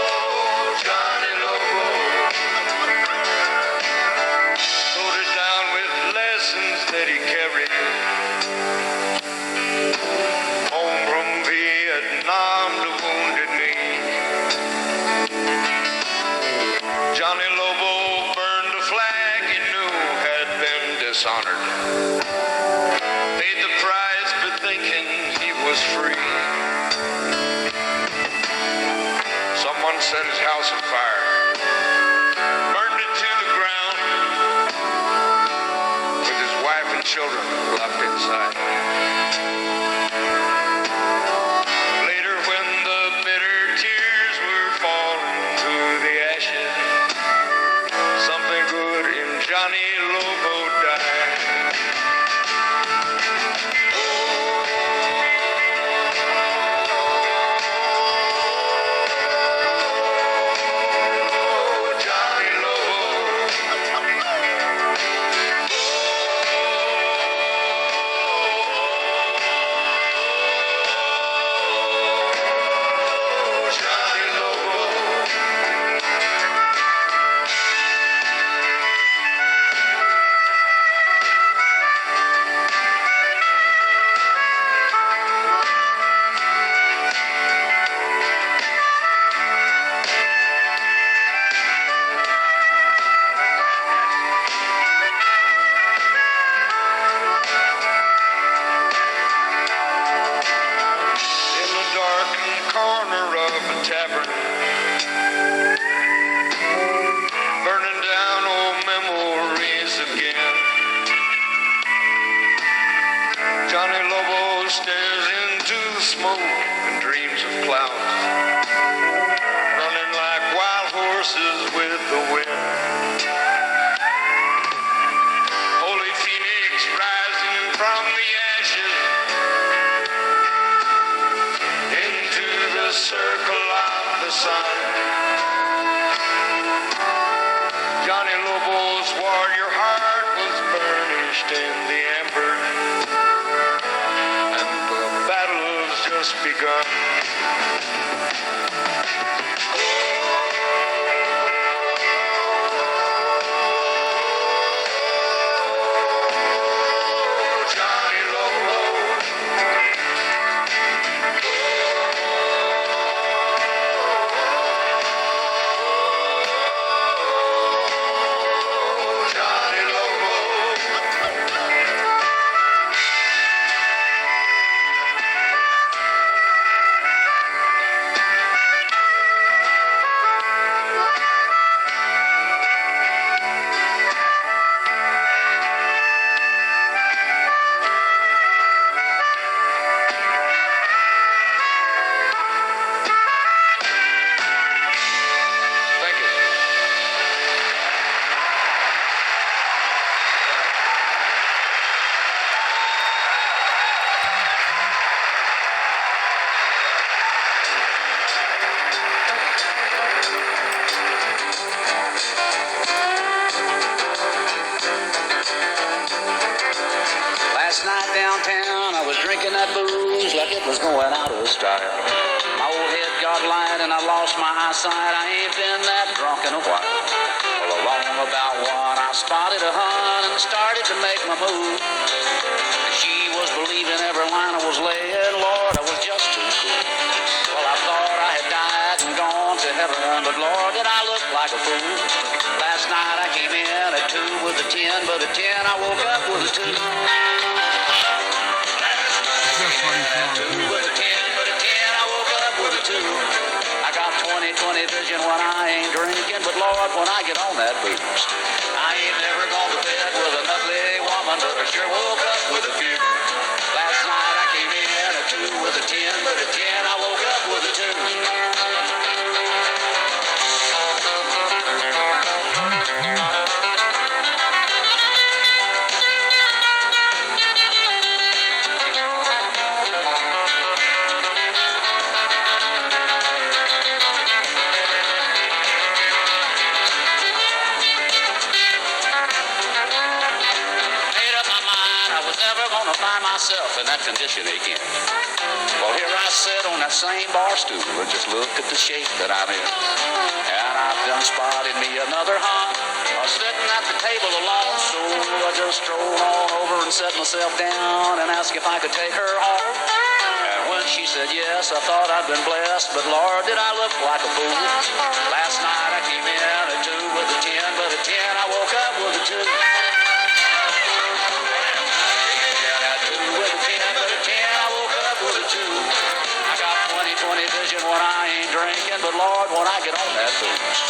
Speaker 6: Oh, Johnny Lobo. Loaded down with lessons that he carried home from Vietnam to Wounded Knee. Johnny Lobo burned a flag he knew had been dishonored, paid the price for thinking he was free. Someone set his house on fire, burned it to the ground, with his wife and children locked inside. Later, when the bitter tears were falling through the ashes, something good in Johnny Lobo died. Oh, Johnny Lobo. Oh, Johnny Lobo. In the darkened corner of a tavern, burning down old memories again. Johnny Lobo stares into the smoke and dreams of clouds, running like wild horses with the wind. Holy Phoenix rising from the ashes into the circle of the sun. Johnny Lobo's warrior heart was burnished in the amber, and the battle has just begun.
Speaker 3: like it was going out of style. My old head got light and I lost my eyesight. I ain't been that drunk in a while. Well, along about one, I spotted a hun and started to make my move. She was believing every line I was laying. Lord, I was just too cool. Well, I thought I had died and gone to heaven, but Lord, did I look like a fool. Last night I came in at 2 with a 10, but at 10 I woke up with a 2. With a 10, but at 10 I woke up with a 2. I got 20/20 vision when I ain't drinking, but Lord, when I get on that booze, I ain't never gone to bed with an ugly woman, but I sure woke up with a few. Last night I came in at 2 with a 10, but at 10 I woke up with a 2. Myself in that condition again. Well, here I sit on that same bar stool and just look at the shape that I'm in. And I've done spotted me another hun sitting at the table alone. So I just strolled on over and set myself down and asked if I could take her home. And when she said yes, I thought I'd been blessed, but Lord, did I look like a fool. Last night I came in at 2 with a 10, but at 10 I woke up with a 2. I got 20/20 vision when I ain't drinking, but Lord, when I get on that booze,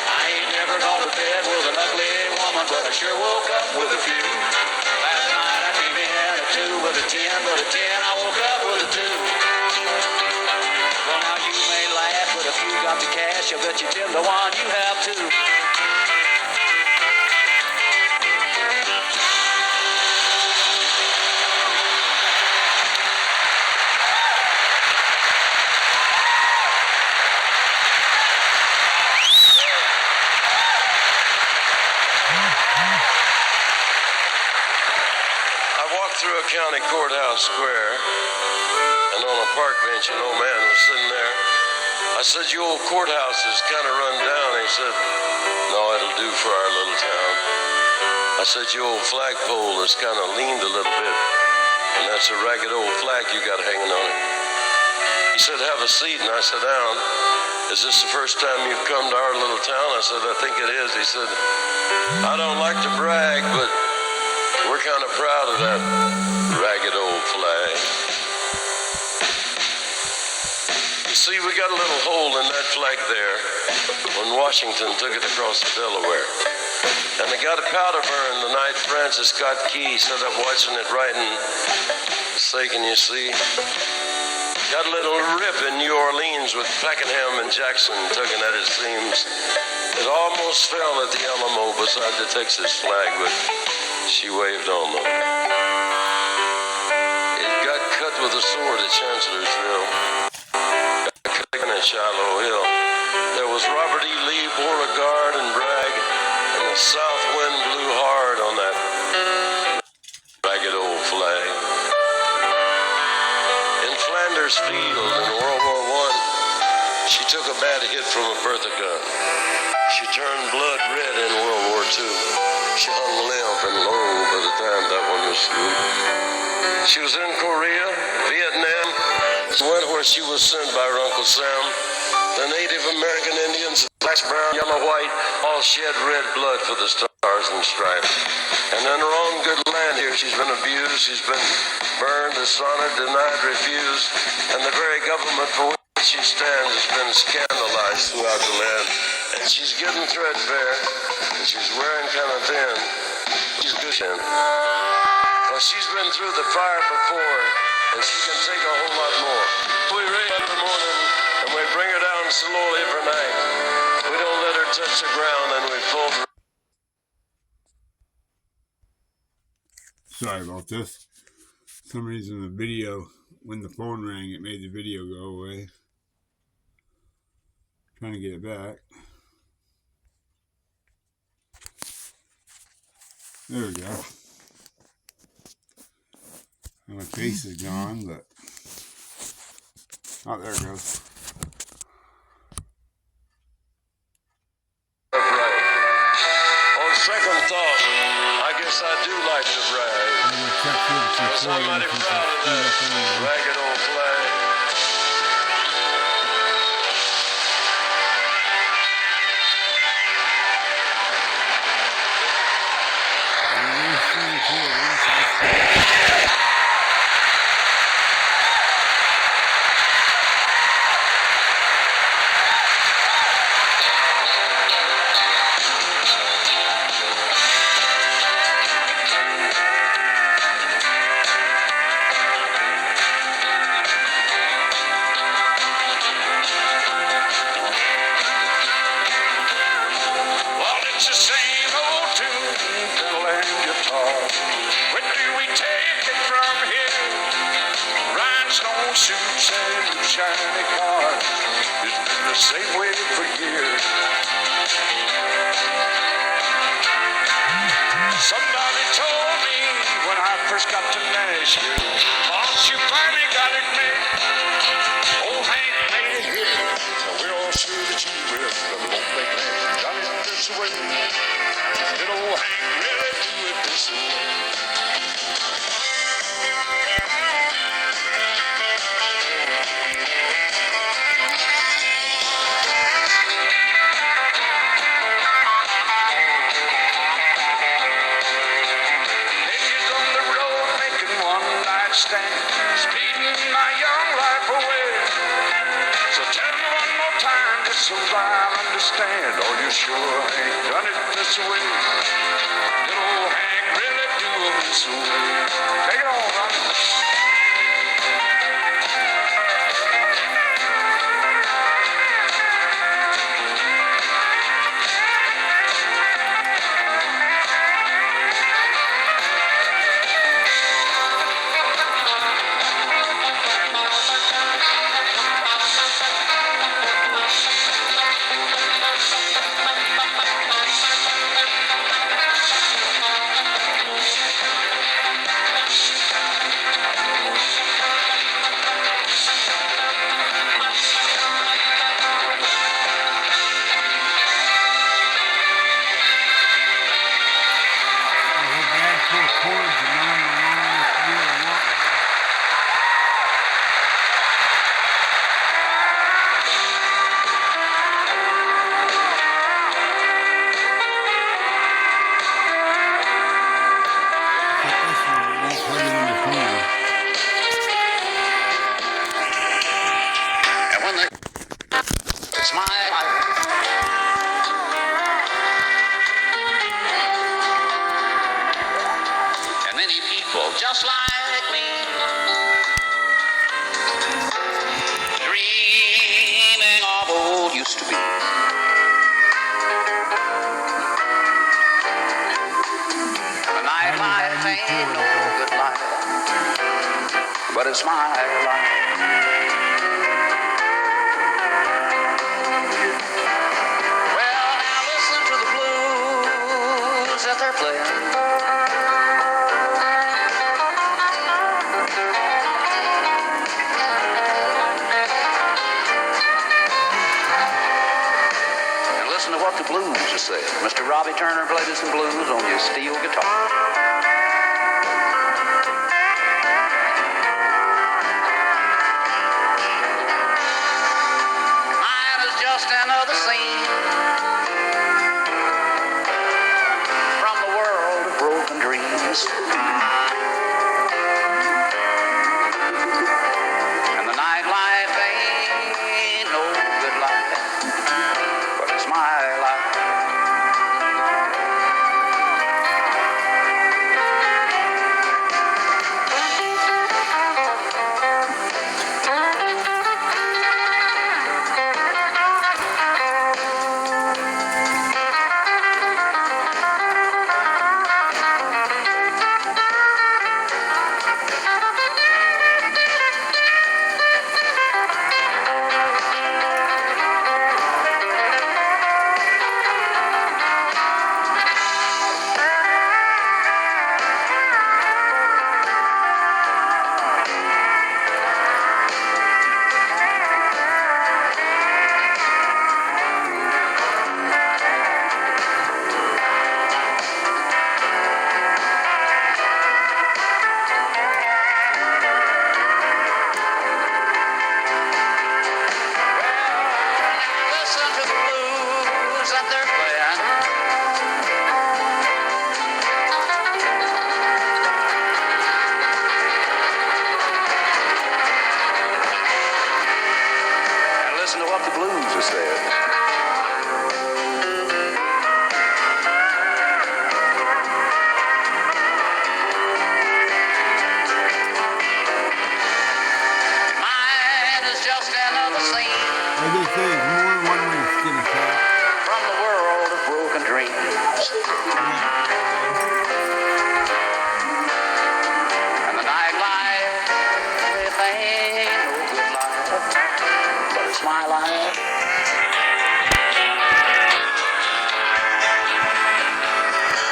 Speaker 3: I ain't never gone to bed with an ugly woman, but I sure woke up with a few. Last night I came in at 2 with a 10, but at 10 I woke up with a 2. Well, now you may laugh, but if you got the cash, I bet you 10 to 1 you have too.
Speaker 4: Through a county courthouse square, and on a park bench an old man was sitting there. I said, "Your old courthouse is kind of run down." He said, "No, it'll do for our little town." I said, "Your old flagpole is kind of leaned a little bit, and that's a ragged old flag you got hanging on it." He said, "Have a seat," and I sat down. "Is this the first time you've come to our little town?" I said, "I think it is." He said, "I don't like to brag, but we're kind of proud of that ragged old flag." You see, we got a little hole in that flag there when Washington took it across the Delaware. And they got a powder burn the night Francis Scott Key set up watching it writing, "Sagan, you see." Got a little rip in New Orleans with Pakenham and Jackson tugging at his seams. It almost fell at the Alamo beside the Texas flag, but she waved on them. It got cut with a sword at Chancellorsville. Got cut at Shiloh Hill. There was Robert E. Lee, Beauregard, and Bragg, and the south wind blew hard on that ragged old flag. In Flanders Field in World War I, she took a bad hit from a Bertha gun. She turned blood red in World War II. She hung limp and low by the time that one was through. She was in Korea, Vietnam, went where she was sent by her Uncle Sam. The Native American Indians, black, brown, yellow, white, all shed red blood for the stars and stripes. And in her own good land here, she's been abused, she's been burned, dishonored, denied, refused, and the very government for which she stands has been scandalized throughout the land. And she's getting threadbare, and she's wearing kind of thin. She's good in. Well, she's been through the fire before, and she can take a whole lot more. We raise her every morning, and we bring her down slowly every night. We don't let her touch the ground, and we fold her.
Speaker 1: Sorry about this. For some reason the video, when the phone rang, it made the video go away. Trying to get it back. There we go. My face is gone, but Oh, there it goes.
Speaker 4: On second thought, I guess I do like to brag. Cause I'm mighty proud of that ragged old flag. Well, it's the same old tune, fiddle and guitar. Where do we take it from here? Rhinestone suits and new shiny cars. It's been the same way for years. Somebody told me when I first got to Nashville, boss, you finally got it made. Old Hank made it hit. Now we're all sure that you will, but we won't make that. Done it this way. Did old Hank really do it this way? Niggas on the road making one-night stands, speeding my young life away. So tell me one more time, just so I'll understand. Oh, you sure ain't done it this way. Did old Hank really do it this way? Take it on, Ronnie. And when they smile, and many people just like me, dreaming of old used to be. The nightlife ain't no good life, but it's my life. Well, now listen to the blues that they're playing. And listen to what the blues are saying. Mr. Robbie Turner played us some blues on his steel guitar. Mine is just another scene from the world of broken dreams. And the nightlife ain't no good life, but it's my life.
Speaker 3: to the blues that they're playing. And listen to what the blues are saying. Mine is just another scene
Speaker 1: As they say, it's more than one way to skin a cat.
Speaker 3: from the world of broken dreams. And the nightlife, it ain't no good life, but it's my life.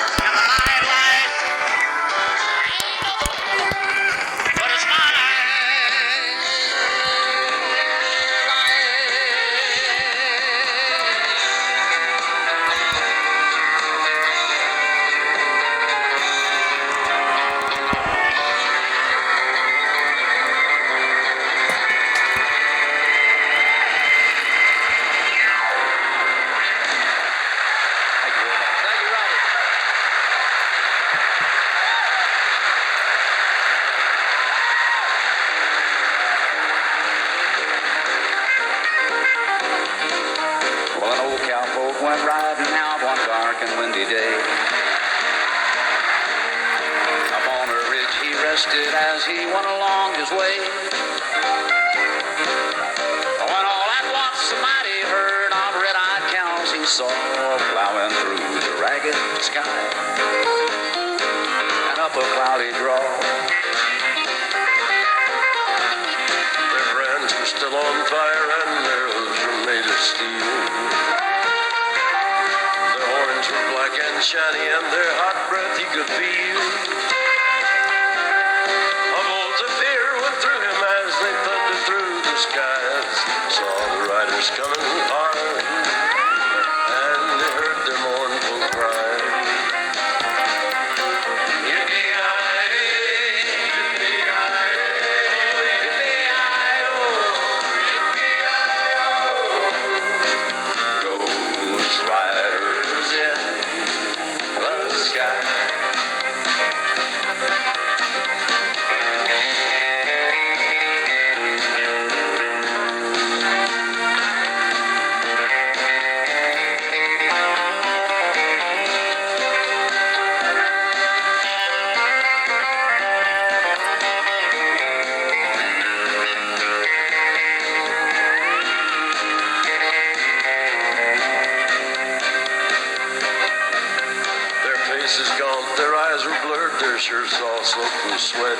Speaker 3: And the nightlife ain't no good, but it's my life. Thank you very much. Thank you, Robert. Well, an old cowpoke went riding out one dark and windy day. Up on a ridge he rested as he went along his way. When all at once a mighty herd of red-eyed cows he saw plowing through the ragged sky and up a cloudy draw.
Speaker 4: Their brands were still on fire and their hooves were made of steel. Their horns were black and shiny and their hot breath he could feel. A bolt of fear went through him as they thundered through the skies. Saw the riders coming hard and they heard their mournful cry. Ghost riders in the sky. Their faces gaunt, their eyes were blurred, their shirts all soaked with sweat.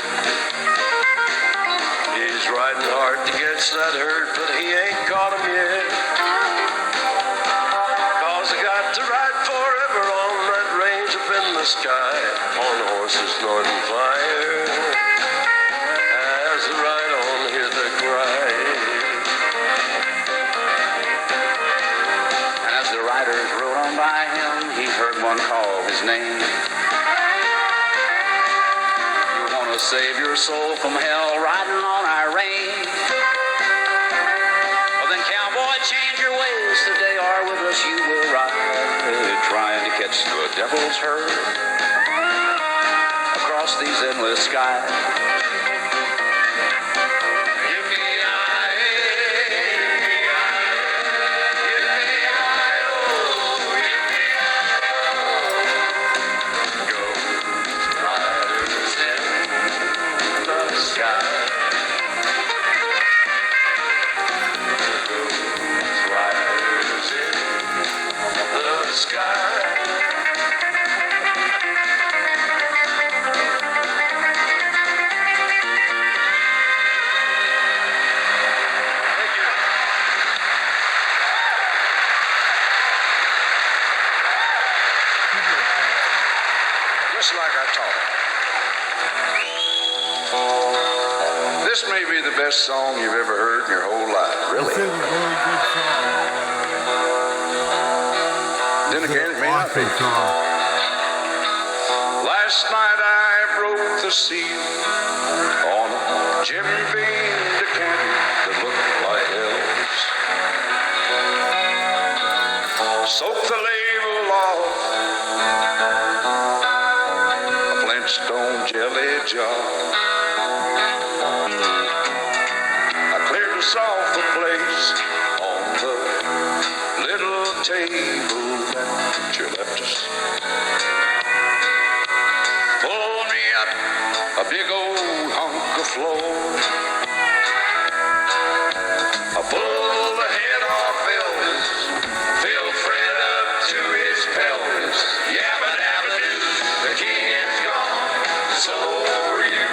Speaker 4: He's riding hard to catch that herd, but he ain't caught 'em yet. 'Cause he got to ride forever on that range up in the sky, on horses northern fire. As they ride on, hear the cry.
Speaker 3: And as the riders rode on by him, he heard one call his name. You want to save your soul from hell riding on our range? Well then, cowboy, change your ways today, or with us you will ride, trying to catch the devil's herd across these endless skies.
Speaker 6: Just like I taught. This may be the best song you've ever heard in your whole life,
Speaker 1: This
Speaker 6: really.
Speaker 1: is a very good song.
Speaker 6: Then again, it may not be.
Speaker 1: Awesome song.
Speaker 6: Last night I broke the seal on a Jim Beam decanter that looked like hell's. soak the label off a Flintstone jelly jar. I cleared us off a place on the little table that you left us. Pulled me up a big old hunk of floor. I pulled the head off Elvis, filled Fred up to his pelvis. Yabba dabba doo, the king is gone, so are you.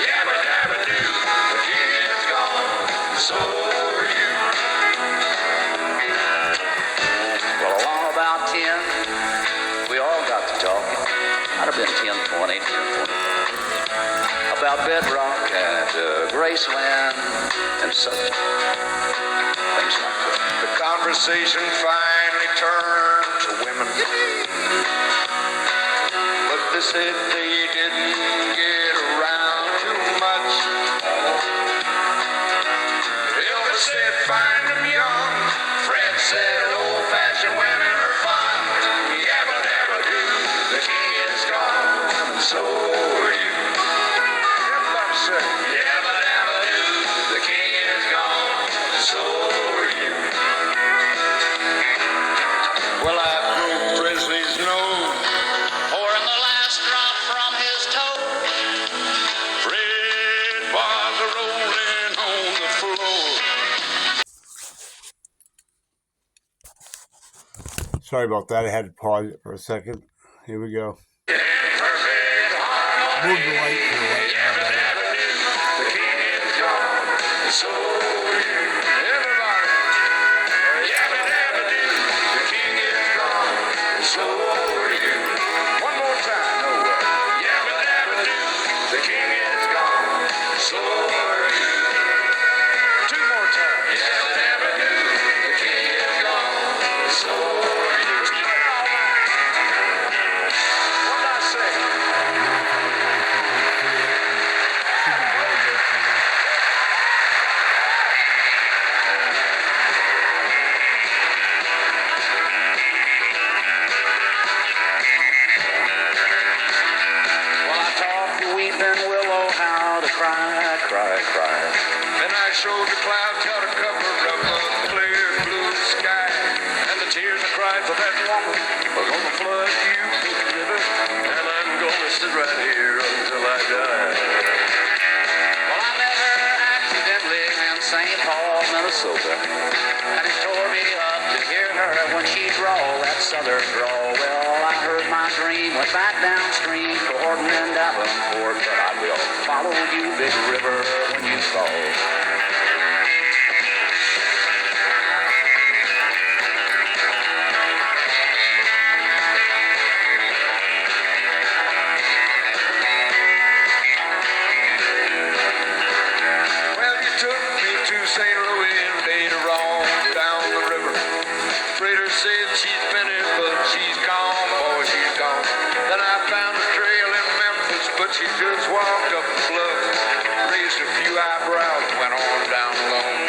Speaker 6: Yabba dabba doo, the king is gone, so are you.
Speaker 3: Well, along about 10, we all got to talking. Might have been 10:20, 10:25. About bedrock and Graceland and such things like that.
Speaker 6: The conversation finally turned to women, but they said they didn't get around too much. Elvis said find them young, Fred said old-fashioned women are fun. Yabba dabba doo, the king is gone, so are you. Everybody say, yabba dabba doo, the king is gone, so are you. Well, I broke Presley's nose,
Speaker 3: Pouring the last drop from his toe.
Speaker 6: Fred was rolling on the floor.
Speaker 1: Sorry about that. I had to pause it for a second. Here we go.
Speaker 6: Perfect harmony.
Speaker 1: Move the light to the light.
Speaker 6: Yabba dabba doo, the king is gone, so are you. Everybody. Yabba dabba doo, the king is gone, so are you. One more time. No way. Yabba dabba doo, the king is gone, so are you. Two more times. Yabba dabba doo, the king is gone, so are you. What did I say?
Speaker 3: Well, I taught the weeping willow how to cry, cry, cry.
Speaker 6: Then I showed the clouds how to cover up a clear blue sky. And the tears I cried for that woman are gonna flood you, big river. And I'm gonna sit right here until I die.
Speaker 3: Well, I met her accidentally in St. Paul, Minnesota. And it tore me up to hear her when she drawled that southern drawl. Well, I heard my dream, went back downstream to Horton and Davenport. But I will follow you, big river, when you fall.
Speaker 6: Well, you took me to St. Louis and later on down the river. Freighter said she's been here, but she's gone, boy, she's gone. Then I found a trail in Memphis, but she just walked up the bluff, raised a few eyebrows, and went on down alone.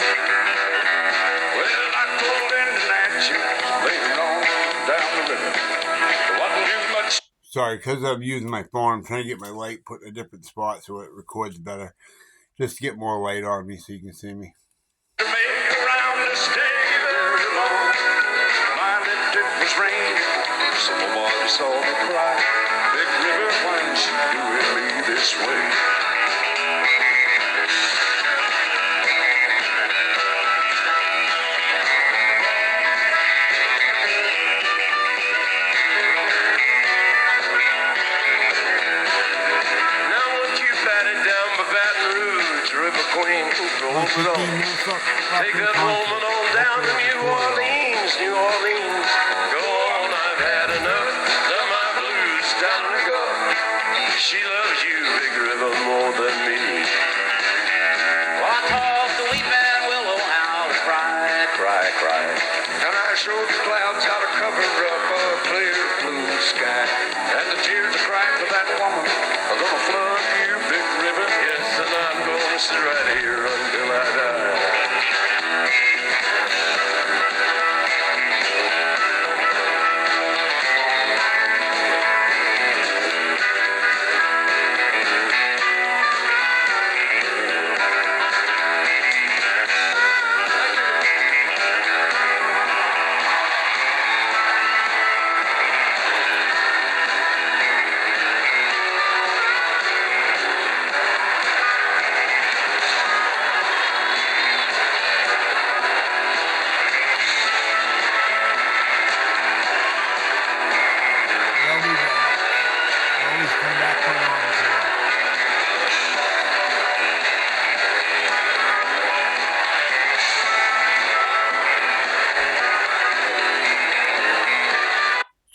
Speaker 6: Well, I pulled into Natchez, later on down the river. There wasn't too much.
Speaker 1: Sorry, because I'm using my phone, I'm trying to get my light put in a different spot so it records better. Just to get more light on me so you can see me.
Speaker 6: To make around to stay very long. Mind that it was raining. Someone saw me cry. Big river, why did you doing me this way? Now would you bat it down by Baton Rouge, River Queen, rolls it on. Take that woman on down to New Orleans, New Orleans. Go on, I've had enough. Now my blues down to go. She loves you, Big River, more than me.
Speaker 3: Well, I taught the weeping willow how to cry, cry, cry.
Speaker 6: And I showed the clouds how to cover up a clear blue sky. And the tears I cried for that woman are gonna flood you, Big River. Yes, and I'm gonna sit right here until I die.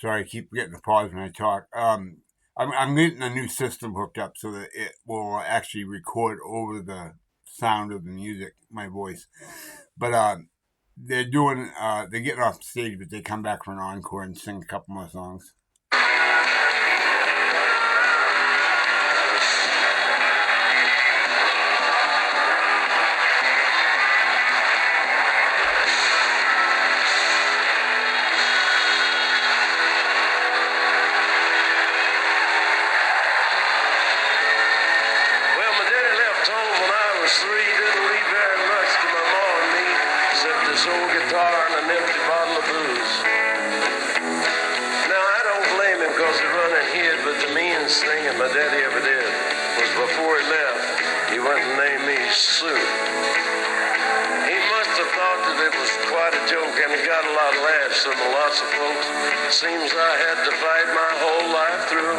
Speaker 1: Sorry, I keep getting a pause when I talk. I'm getting a new system hooked up so that it will actually record over the sound of the music, my voice. But they're getting off stage, but they come back for an encore and sing a couple more songs.
Speaker 4: Well, my daddy left home when I was 3. Didn't leave very much to my mom and me, except this old guitar and an empty bottle of booze. Now, I don't blame him because he run and hid, but the meanest thing that my daddy ever did was before he left, he went and named me Sue. He must have thought that it was quite a joke, and he got a lot of laughs from lots of folks. Seems I had to fight my whole life through.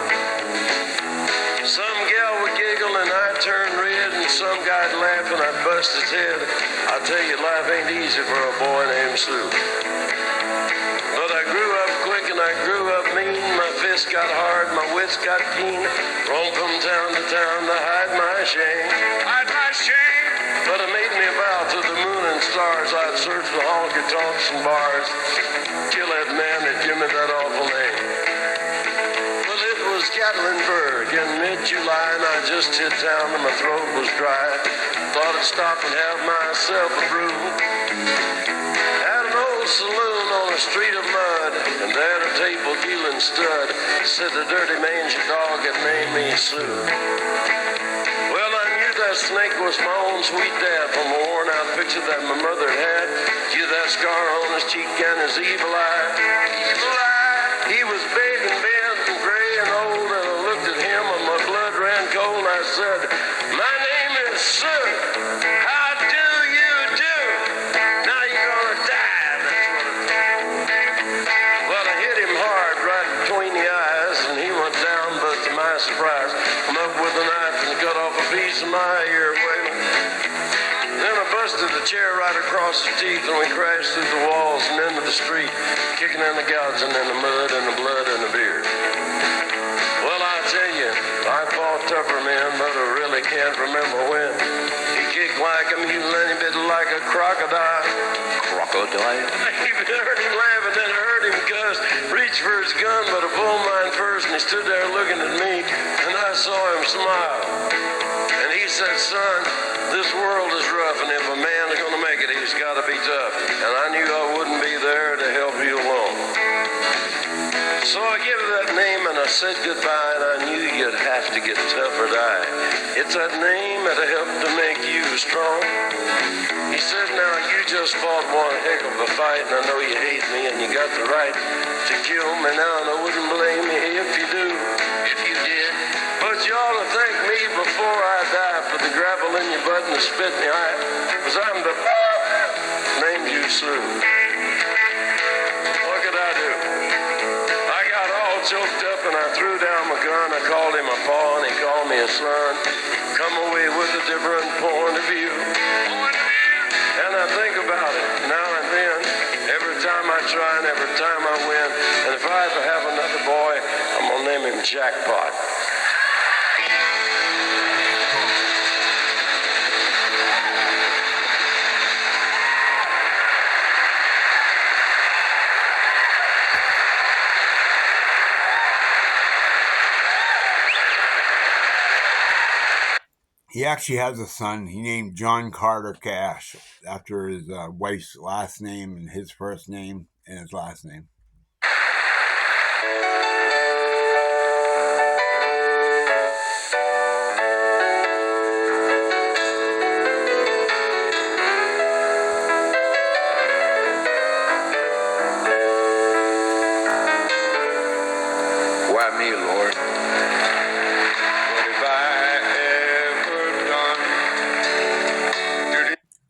Speaker 4: Some gal would giggle and I'd turn red, and some guy'd laugh and I'd bust his head. I tell you, life ain't easy for a boy named Sue. But I grew up quick and I grew up mean. My fists got hard, my wits got keen. Roamed from town to town to hide my shame.
Speaker 6: Hide my shame.
Speaker 4: But it made me vow to the moon and stars I'd search the honky tonks and bars, kill that man that gave me that awful name. Well, it was Gatlinburg in mid-July, and I just hit town and my throat was dry. Thought I'd stop and have myself a brew. At an old saloon on a street of mud, and there at a table dealing stud said the dirty mangy dog had named me Sue. Well, I knew that snake was my own sweet dad from a worn-out picture that my mother had. See that scar on his cheek and his evil eye. Evil eye. He was big and bent and gray and old, and I looked at him and my blood ran cold, and I said, "My name is Sue. How do you do? Now you're gonna die." That's what it told. Well, I hit him hard right between the eyes, and he went down, but to my surprise, come up with a knife and cut off a piece of my ear. Then I busted the chair right across his teeth, and we crashed through the walls and into the street, kicking in the gouts and in the mud and the blood and the beer. Well, I tell you, I fought tougher men, but I really can't remember when. He kicked like a mule and he bit like a crocodile.
Speaker 3: Crocodile.
Speaker 4: He heard him laugh and then I heard him cuss. Reached for his gun, but I pulled mine first, and he stood there looking at me, and I saw him smile. And he said, "Son, this world is rough, and if a man's gonna make it, he's gotta be tough." And I knew I wouldn't be there to help you along. So I gave her that name and I said goodbye, and I knew you'd have to get tough or die. It's that name that'll help to make you strong. He said, "Now you just fought one heck of a fight, and I know you hate me and you got the right to kill me now, and I wouldn't blame you if you do, if you did. But you ought to thank me before I die for the gravel in your butt and the spit in your eye, 'cause I'm the named you Sue." What could I do? I got all choked up and I threw down my gun. I called him a pa and he called me a son. Come away with a different point of view. And I think about it now and then, every time I try and every time I win. And if I ever have another boy, I'm gonna name him Jackpot.
Speaker 1: He actually has a son. He named John Carter Cash after his wife's last name and his first name and his last name.
Speaker 5: Why me, Lord? What have I ever done?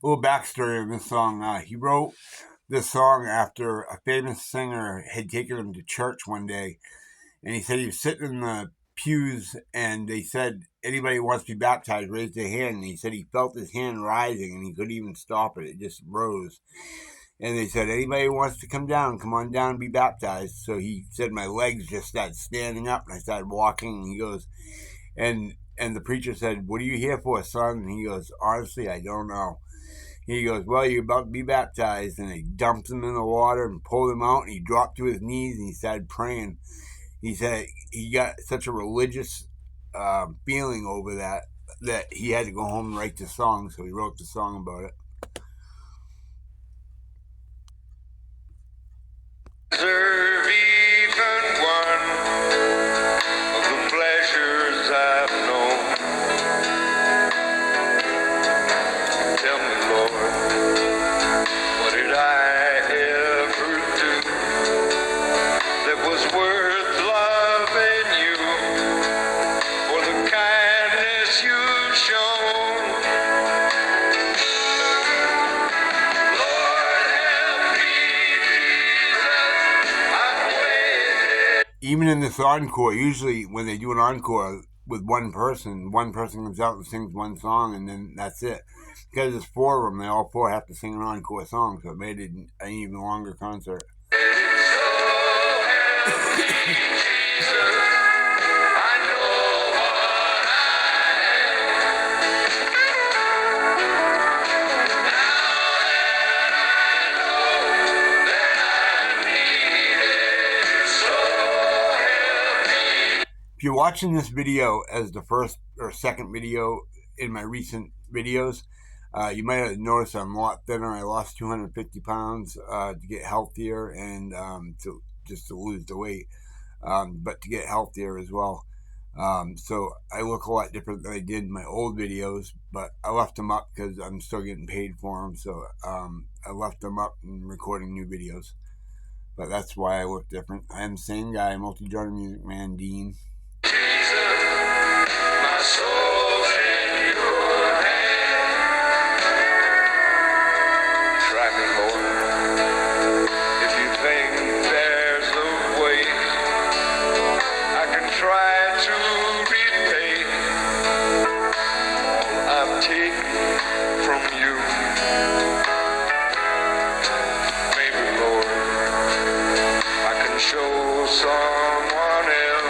Speaker 1: A little backstory of this song. He wrote this song after a famous singer had taken him to church one day, and he said he was sitting in the pews, and they said, "Anybody who wants to be baptized, raise their hand." And he said he felt his hand rising, and he couldn't even stop it. It just rose. And they said, anybody who wants to come down, come on down and be baptized. So he said my legs just started standing up, and I started walking. And he goes, and the preacher said, what are you here for, son? And he goes, honestly, I don't know. He goes, well, you're about to be baptized. And they dumped him in the water and pulled him out, and he dropped to his knees, and he started praying. He said he got such a religious feeling over that he had to go home and write the song, so he wrote the song about it.
Speaker 6: Deserve even one of the pleasures I've known. Tell me, Lord, what did I ever do that was worth loving you for the kindness you've shown? Lord, help me, Jesus, I've waited.
Speaker 1: Even in this encore, usually when they do an encore with one person comes out and sings one song, and then that's it. Because there's four of them, they all four have to sing an encore song, so it made it an even longer concert. If you're watching this video as the first or second video in my recent videos, you might have noticed I'm a lot thinner. I lost 250 pounds to get healthier and to lose the weight, but to get healthier as well. So I look a lot different than I did in my old videos, but I left them up because I'm still getting paid for them. So I left them up and recording new videos. But that's why I look different. I am the same guy, multi-genre music man, Dean.
Speaker 6: My soul's in your hand. Try me, Lord, if you think there's a way I can try to repay all I've taken from you. Maybe, Lord, I can show someone else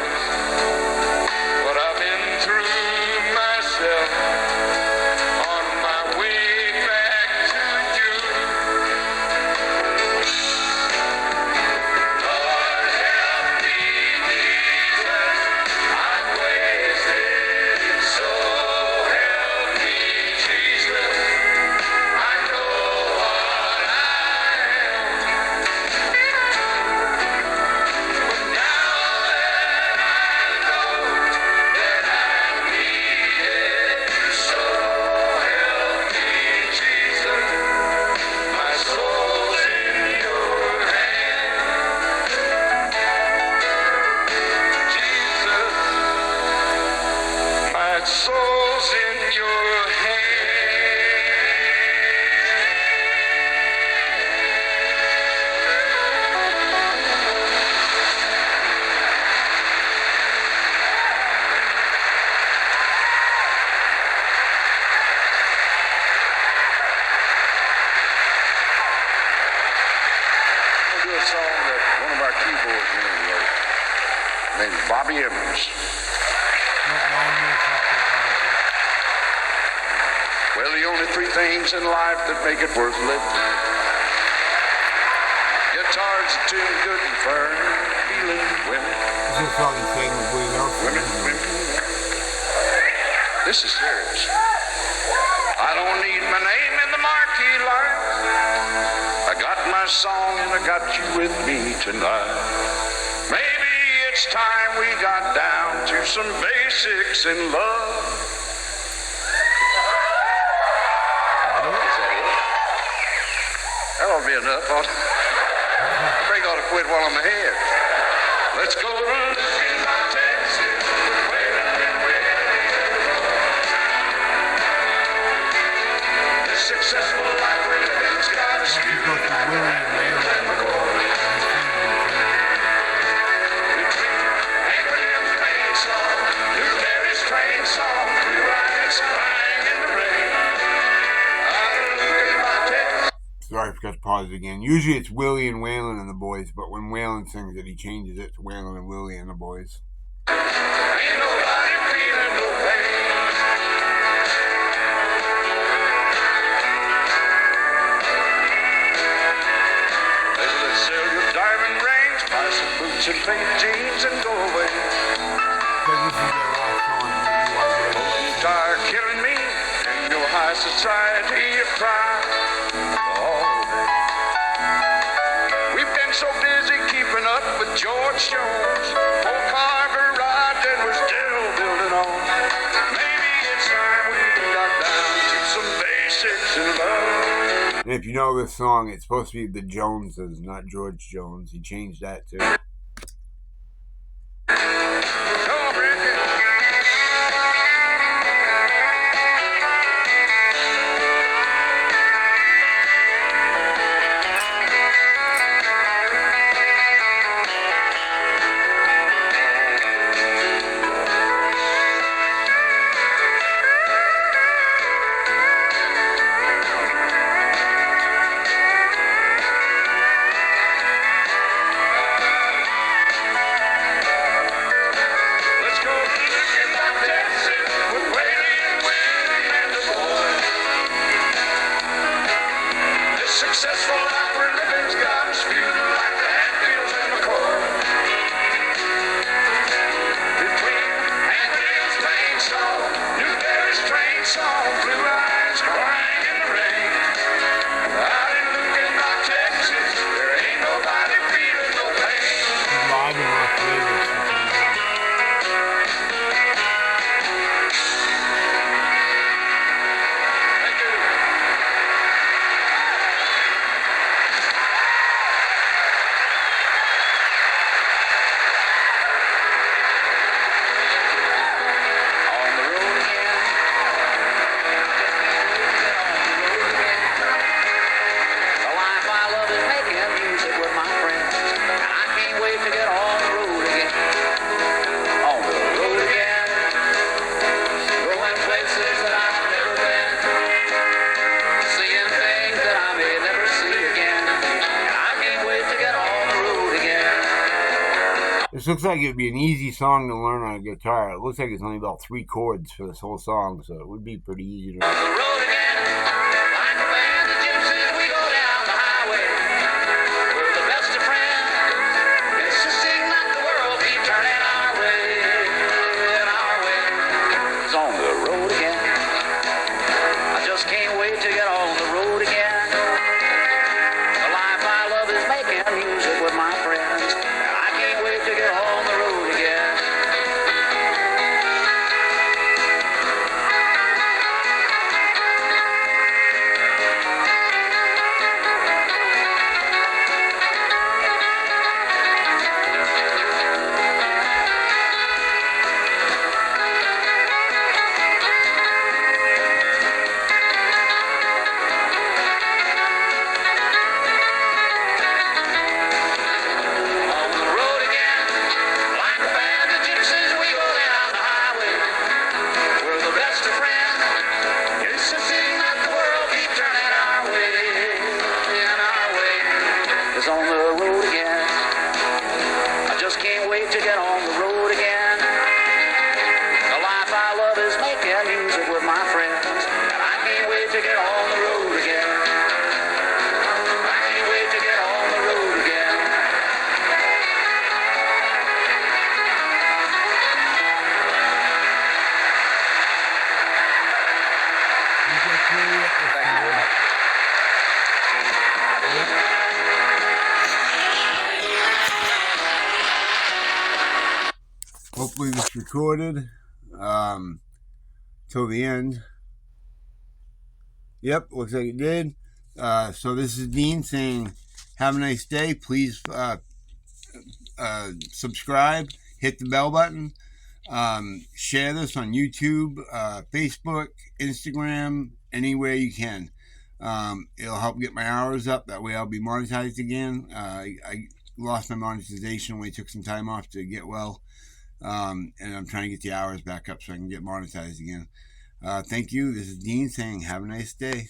Speaker 6: what I've been through myself on my way back to you. Lord, help me, Jesus, I've wasted it. So help me, Jesus, I know what I am. But now that I know that I need it, so help me, Jesus, my soul's in your hand. Jesus, my soul's in your We'll do a song that one of our keyboard men wrote, named Bobby Evans. Well, the only three things in life that make it worth living: guitars that tune good and firm, healing women,
Speaker 1: This is a song he sang with Willie Nelson.
Speaker 6: women. This is serious. I don't need my name in the marquee lights. I got my song and I got you with me tonight. Maybe it's time we got down to some basics in love. That ought to be enough. I think I ought to quit while I'm ahead. Let's go to Texas. This successful life we're living's got us
Speaker 1: He goes to Willie and Ray. Sorry, I forgot let's pause it again. Usually it's Willie and Waylon and the Boys, but when Waylon sings it, he changes it to Waylon and Willie and the Boys.
Speaker 6: Ain't nobody feeling no pain. Maybe let's sell your diamond rings, buy some boots and faded jeans and go away. Tired killing me in your high society of crime all day. We've been so busy keeping up with George Jones, Paul Carver ride, and we're still building on. Maybe it's time we got down to some basics in love.
Speaker 1: And if you know this song, it's supposed to be the Joneses, not George Jones. He changed that too.
Speaker 6: Successful life we're living's got us feeling like the Hatfields and McCoy. Between Hatfields playing song, Newberry's train song, Blue Eyes crying in the rain. Out in Lukenbach, Texas, there ain't nobody feeling no pain.
Speaker 1: Live in Las Vegas.
Speaker 6: Thank you. On the road again. The life I love is making music with my friends, and I can't wait to get on the road again. On the road again, going places that I've never been, seeing things that I may never see again, and I can't wait to get on the road again.
Speaker 1: This looks like it would be an easy song to learn on a guitar. It looks like it's only about 3 chords for this whole song, so it would be pretty easy to
Speaker 6: On the road again, like a band of gypsies, we go down the highway. We're the best of friends. It's just seems like the world keep turning our way, and our way is on the road again. I just can't wait to get on the road again. The life I love is making music with my friends, and I can't wait to get on the road again. On the road again, like a band of gypsies, we go down the highway. We're the best of friends. It's just seems like the world keep turning our way, and our way is on the road again. I just can't wait to get on the road again. The life I love is making music with my friends, and I can't wait to get on the road again. I can't wait to get on the road again.
Speaker 1: Hopefully this recorded till the end. Yep, looks like it did. So this is Dean saying, have a nice day. Please subscribe, hit the bell button, share this on YouTube, Facebook, Instagram, anywhere you can. It'll help get my hours up. That way I'll be monetized again. I lost my monetization when I took some time off to get well. And I'm trying to get the hours back up so I can get monetized again. Thank you. This is Dean saying, have a nice day.